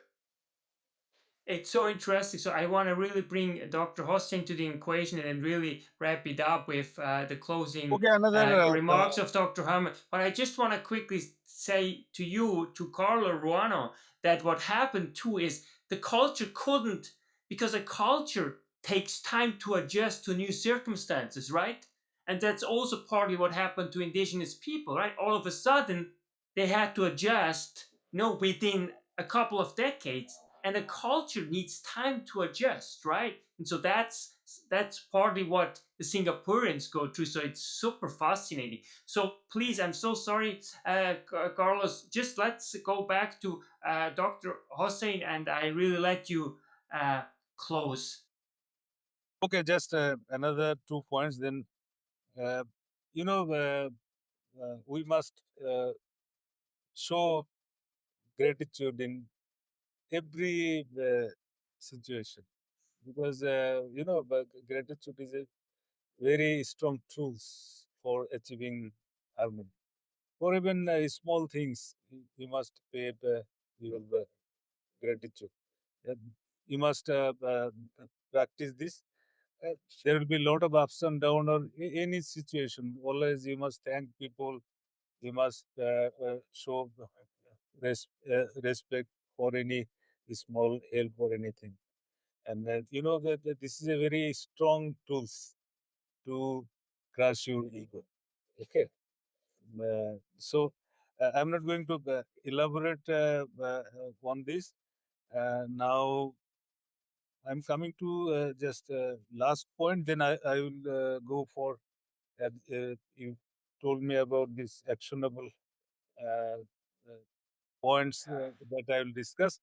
It's so interesting. So I want to really bring Dr. Hossain to the equation and really wrap it up with the closing Okay, another remarks of Dr. Hammer. But I just want to quickly say to you, to Carlo Ruano, that what happened too is the culture couldn't, because a culture takes time to adjust to new circumstances, right? And that's also partly what happened to indigenous people, right? All of a sudden, they had to adjust, within a couple of decades, and the culture needs time to adjust, right? And so that's partly what the Singaporeans go through. So it's super fascinating. So please, I'm so sorry, Carlos. Just let's go back to Dr. Hossain, and I really let you uh, close. okay, just another 2 points. Then uh, you know we must show gratitude in every situation, because but gratitude is a very strong tools for achieving harmony. For even small things, you must pay your gratitude. Uh, You must practice this. Uh, there will be a lot of ups and downs or any situation. Always you must thank people. You must show respect for any small help or anything. And you know that this is a very strong tools to crush your ego. Okay. So I'm not going to elaborate on this. Now I'm coming to just last point. Then I will go for you told me about this actionable uh, uh, points that I will discuss.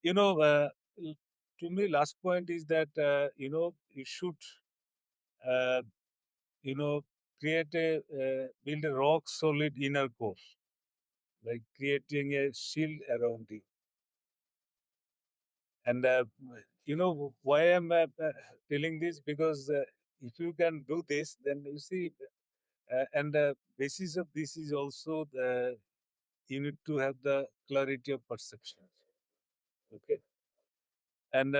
You know, l- to me, last point is that you should uh, you know create a build a rock solid inner core, like creating a shield around you. And why I'm telling this, because if you can do this, then you see, and the basis of this is also the you need to have the clarity of perception. Okay, and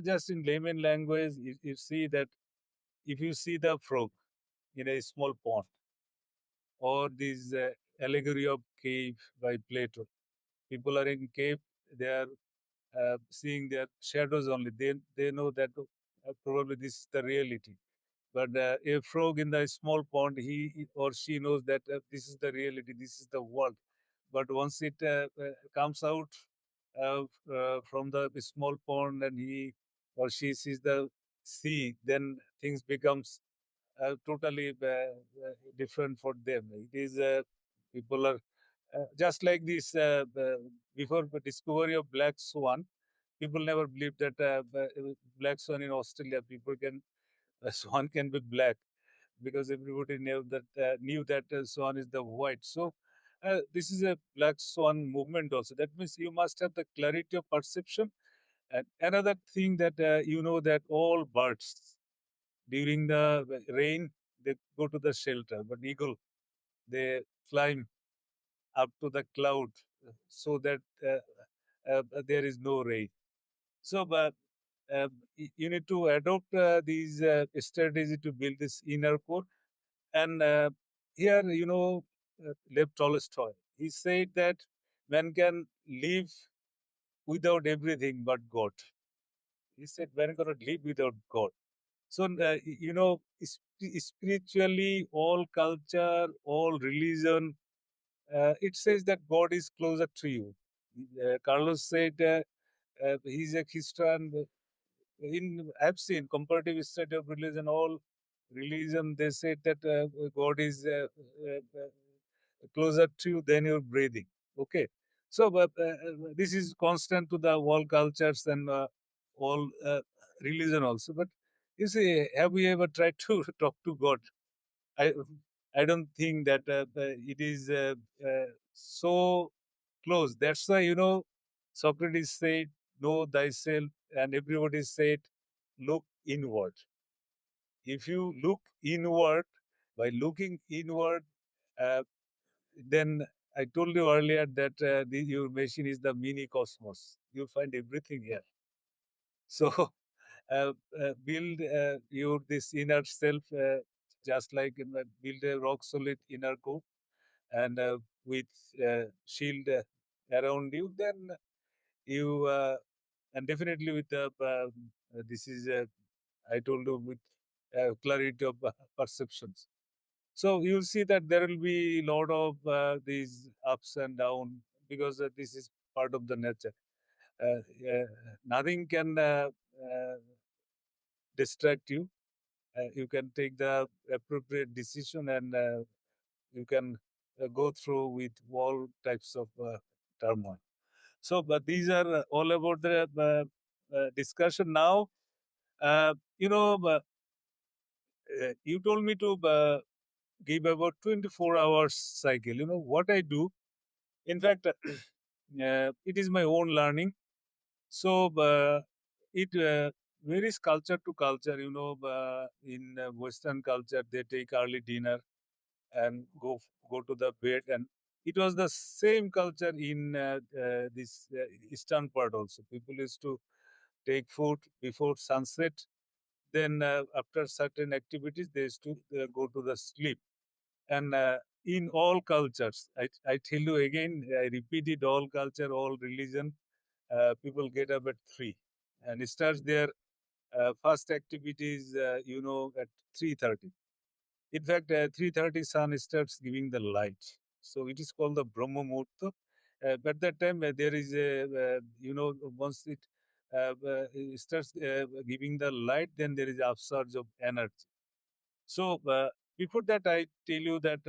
just in layman language, you see that if you see the frog in a small pond, or this allegory of cave by Plato, people are in cave, they are seeing their shadows only. They know that probably this is the reality. But a frog in the small pond, or she knows that this is the reality, this is the world. But once it comes out from the small pond and he or she sees the sea, then things becomes totally different for them. It is people are just like this. Before the discovery of black swan, people never believed that black swan in Australia, people can swan can be black, because everybody knew that swan is the white. So this is a black swan movement also. That means you must have the clarity of perception. And another thing that that all birds during the rain, they go to the shelter, but eagle, they climb up to the cloud so that there is no rain. So, you need to adopt these strategy to build this inner core. And here, Lev Tolstoy, he said that man can live without everything but God. He said man cannot live without God. So, spiritually, all culture, all religion, it says that God is closer to you. Carlos said he's a Christian. I've seen comparative study of religion, all religion, they said that God is closer to you than your breathing. Okay. So, this is constant to the all cultures and all religion also. But you see, have we ever tried to talk to God? I I don't think that it is so close. That's why Socrates said, "Know thyself," and everybody said, "Look inward." If you look inward, by looking inward, uh, then I told you earlier that your machine is the mini cosmos. You find everything here. So build your this inner self, just like build a rock solid inner core, and with shield around you, then you and definitely with the this is I told you with clarity of perceptions. So you'll see that there will be a lot of these ups and downs, because this is part of the nature. Uh, uh, Nothing can distract you. You can take the appropriate decision, and you can go through with all types of turmoil. So, but these are all about the discussion now. You told me to give about 24 hours cycle. You know what I do? In fact, it is my own learning. So, it varies culture to culture. In Western culture, they take early dinner and go to the bed, and it was the same culture in this eastern part also. People used to take food before sunset, then after certain activities they used to go to the sleep. And in all cultures, I tell you again, I repeat it, all culture, all religion, people get up at 3 and starts their first activities at 3:30. In fact, 3:30 sun starts giving the light. So it is called the Brahma Muhurta. But that time there is once it starts giving the light, then there is upsurge of energy. So before that, I tell you that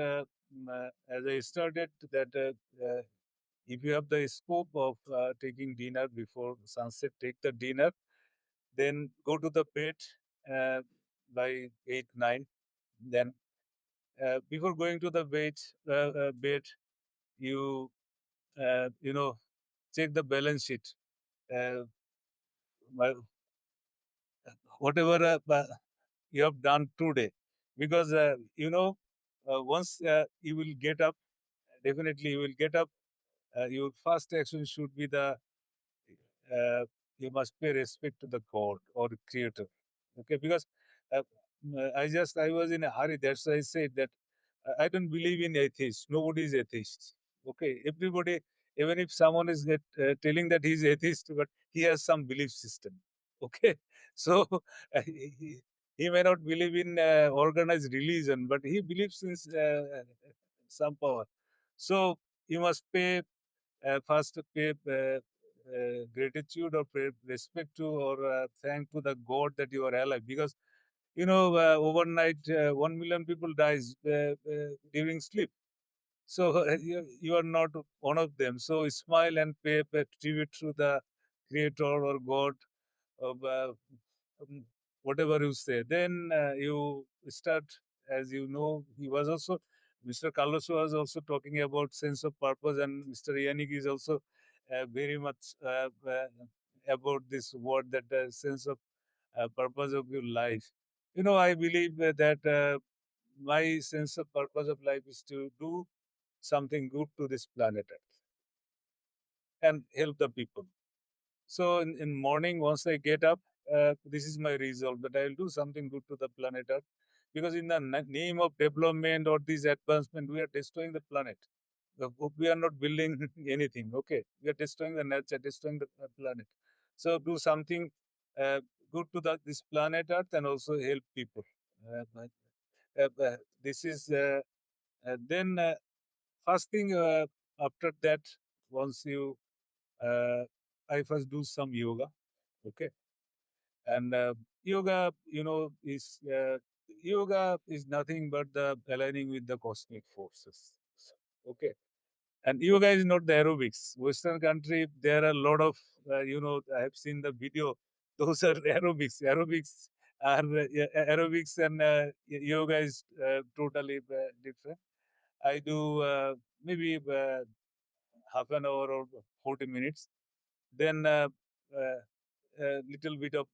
as I started that if you have the scope of taking dinner before sunset, take the dinner, then go to the bed uh, by 8, 9. Then before going to the bed, you check the balance sheet. Uh, Whatever you have done today, because once you will get up, definitely you will get up. Your first action should be the you must pay respect to the God or the Creator. Okay, because uh, I was in a hurry. That's why I said that I don't believe in atheists. Nobody is atheist. Okay, everybody, even if someone is telling that he's atheist, but he has some belief system. Okay, so he may not believe in organized religion, but he believes in some power. So you must pay first pay gratitude or pay respect to or thank to the God that you are alive, because overnight 1 million people dies during sleep. So you are not one of them. So smile and pay tribute to the Creator or God of um, whatever you say. Then you start, as you know, he was also, Mr. Carlos was also talking about sense of purpose, and Mr. Yannick is also very much about this word, that sense of purpose of your life. I believe that my sense of purpose of life is to do something good to this planet Earth and help the people. So in morning, once I get up, this is my resolve that I will do something good to the planet Earth, because in the name of development or this advancement, we are destroying the planet. We are not building anything. Okay, we are destroying the nature, destroying the planet. So do something uh, good to this planet Earth and also help people. This is then first thing after that. Once you, I first do some yoga. Okay, and yoga is nothing but the aligning with the cosmic forces. Okay, and yoga is not the aerobics. Western country, there are a lot of, I have seen the video. Those are aerobics. Aerobics and yoga is totally different. I do maybe half an hour or 40 minutes. Then little bit of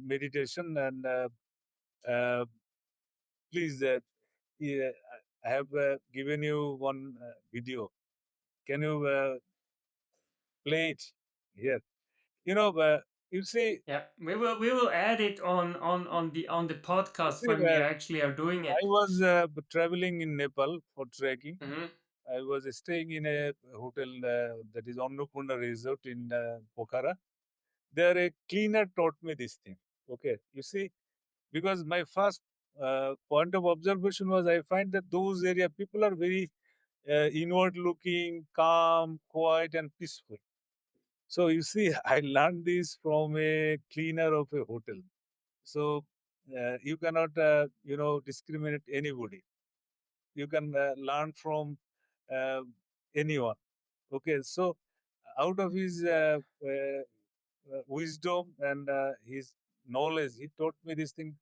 meditation and uh, please, yeah, I have given you one video. Can you play it here? You know, you see, Yeah, we will add it on the you podcast see, when we actually are doing I it. was traveling in Nepal for trekking. Hmm. I was staying in a hotel that is Annapurna Resort in Pokhara. There, a cleaner taught me this thing. Okay, you see, because my first point of observation was I find that those area people are very inward looking, calm, quiet, and peaceful. So you see, I learned this from a cleaner of a hotel. So you cannot, discriminate anybody. You can learn from uh, anyone. Okay, so out of his wisdom and his knowledge, he taught me this thing.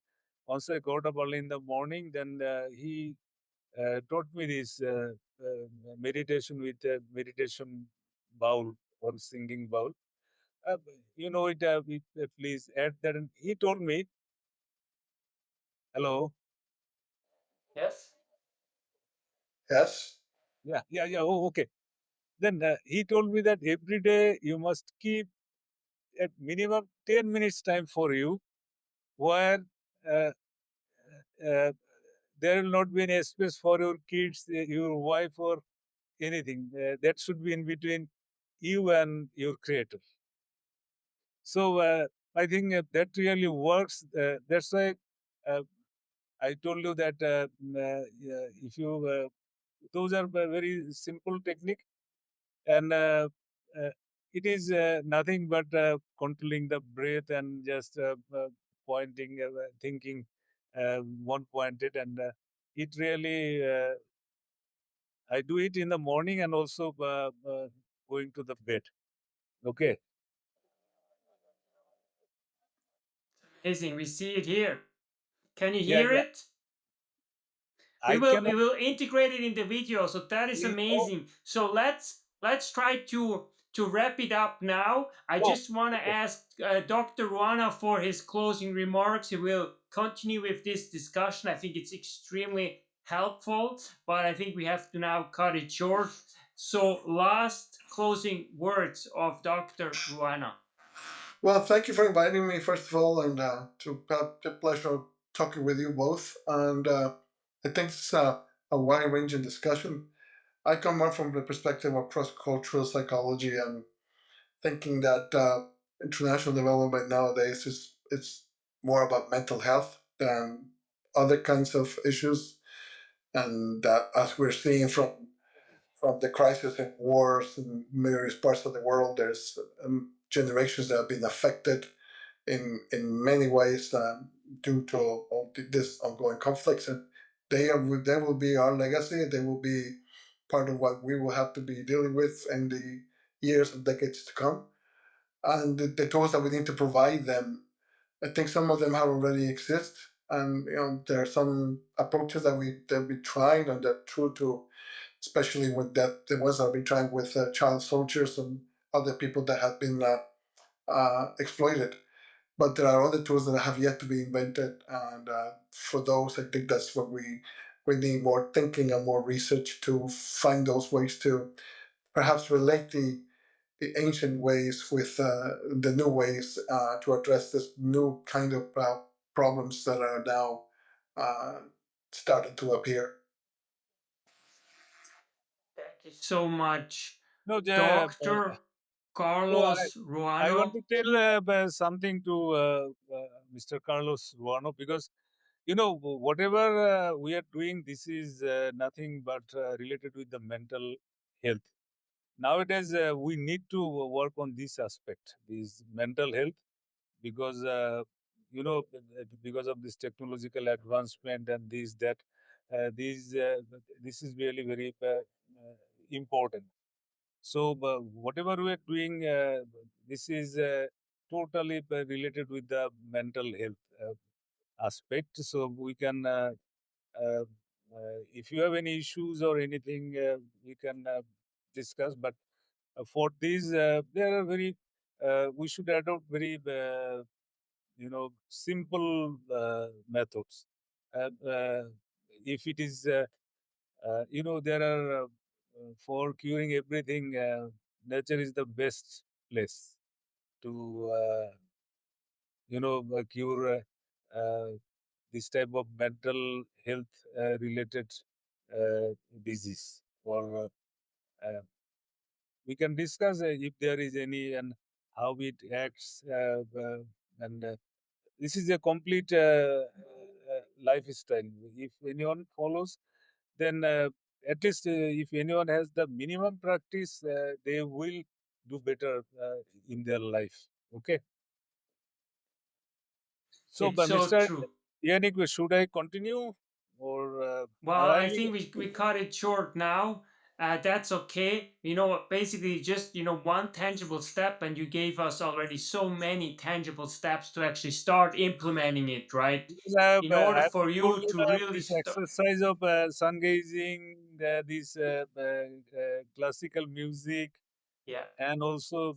Once I got up early in the morning, then he taught me this meditation with a meditation bowl or singing bowl. Uh, please add that. And he told me, hello. Yes. Yes. Yeah, yeah, yeah. Oh, okay. Then he told me that every day you must keep at minimum 10 minutes time for you, where uh, uh, there will not be any space for your kids, your wife, or anything. That should be in between you and your creator. So I think that really works. That's why uh, I told you that yeah, if you those are very simple technique, and it is nothing but controlling the breath and just pointing, thinking one pointed, and it really. I do it in the morning and also going to the bed. Okay. Amazing. We see it here. Can you Yeah, hear yeah. it? we I will we cannot. will integrate it in the video, so that is Oh, amazing. So let's try to wrap it up now. I oh, just want to okay. ask Dr. Ruano for his closing remarks. He will continue with this discussion. I think it's extremely helpful, but I think we have to now cut it short. So last closing words of Dr. Ruano. Well, thank you for inviting me, first of all, and to have the pleasure of talking with you both. And I think it's a wide ranging discussion. I come more from the perspective of cross cultural psychology and thinking that international development nowadays is it's more about mental health than other kinds of issues. And as we're seeing from the crisis and wars in various parts of the world, there's generations that have been affected in many ways due to all this ongoing conflicts, and they will be our legacy. They will be part of what we will have to be dealing with in the years and decades to come. And the tools that we need to provide them, I think some of them have already exist, and there are some approaches that we tried and that true to, especially with that the ones that we trying with child soldiers and other people that have been exploited. But there are other tools that have yet to be invented, and for those, I think that's what we need more thinking and more research to find those ways to perhaps relate the ancient ways with the new ways to address this new kind of problems that are now starting to appear. Thank you so much, No, Dr. no, Carlos I want Ruano. to tell something to Mr. Carlos Ruano, because whatever we are doing, this is nothing but related with the mental health. Nowadays, we need to work on this aspect, this mental health, because because of this technological advancement and this that this is really very important. So whatever we are doing, this is totally related with the mental health aspect. So we can, if you have any issues or anything, we can discuss. But for these, there are very, we should adopt very, simple methods. If it is, there are for curing everything, nature is the best place to, cure this type of mental health related disease. Or we can discuss if there is any and how it acts, and this is a complete lifestyle. If anyone follows, then at least if anyone has the minimum practice, they will do better in their life. Okay. So, It's but so Mr. true. Yannick, should I continue or Well, I think we cut it short now. That's okay. Basically just, one tangible step, and you gave us already so many tangible steps to actually start implementing it, right? Because In order I have for told you you to that really this start. exercise of sun gazing, this classical music, Yeah. and also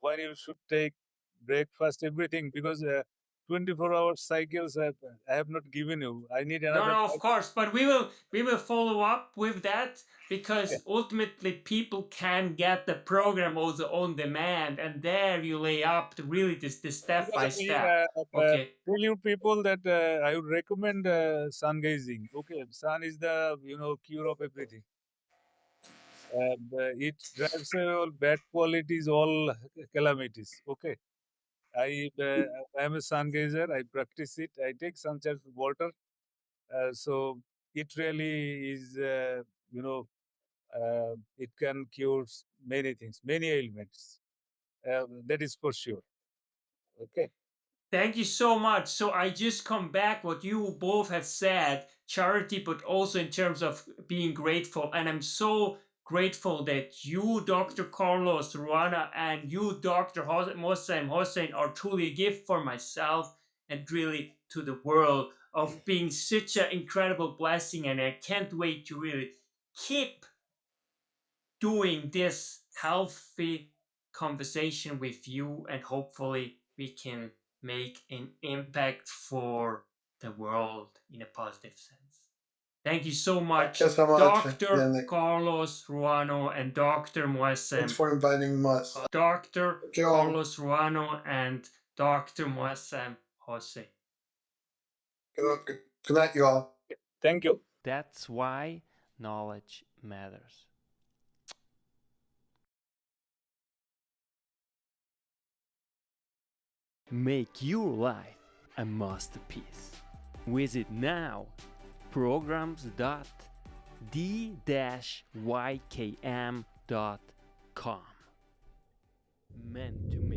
when you should take breakfast, everything, because 24-hour cycles I have not given you. I need No, another no, of 5. course, but we will follow up with that, Okay. because ultimately people can get the program also on demand, and there you lay up the step Because by I step. Okay. tell you people that I would recommend sun gazing. Okay, sun is the cure of everything. It drives away all bad qualities, all calamities. Okay, I am a sun gazer. I practice it. I take sunshine water. So it really is. It can cure many things, many ailments. That is for sure. Okay. Thank you so much. So I just come back what you both have said, charity, but also in terms of being grateful. And I'm so grateful that you, Dr. Carlos Ruana, and you, Dr. Moazzem Hossain, are truly a gift for myself and really to the world of being such an incredible blessing. And I can't wait to really keep doing this healthy conversation with you, and hopefully we can make an impact for the world in a positive sense. Thank you so Thank you much, so much, Dr. Yannick. Carlos Ruano and Dr. Thanks Moazzem. for inviting us. Dr. Thank you all. Carlos Ruano and Dr. Moazzem Hossain. Good night, you all. Thank you. That's why knowledge matters. Make your life a masterpiece. Visit now programs.the-ykm.com. Meant to make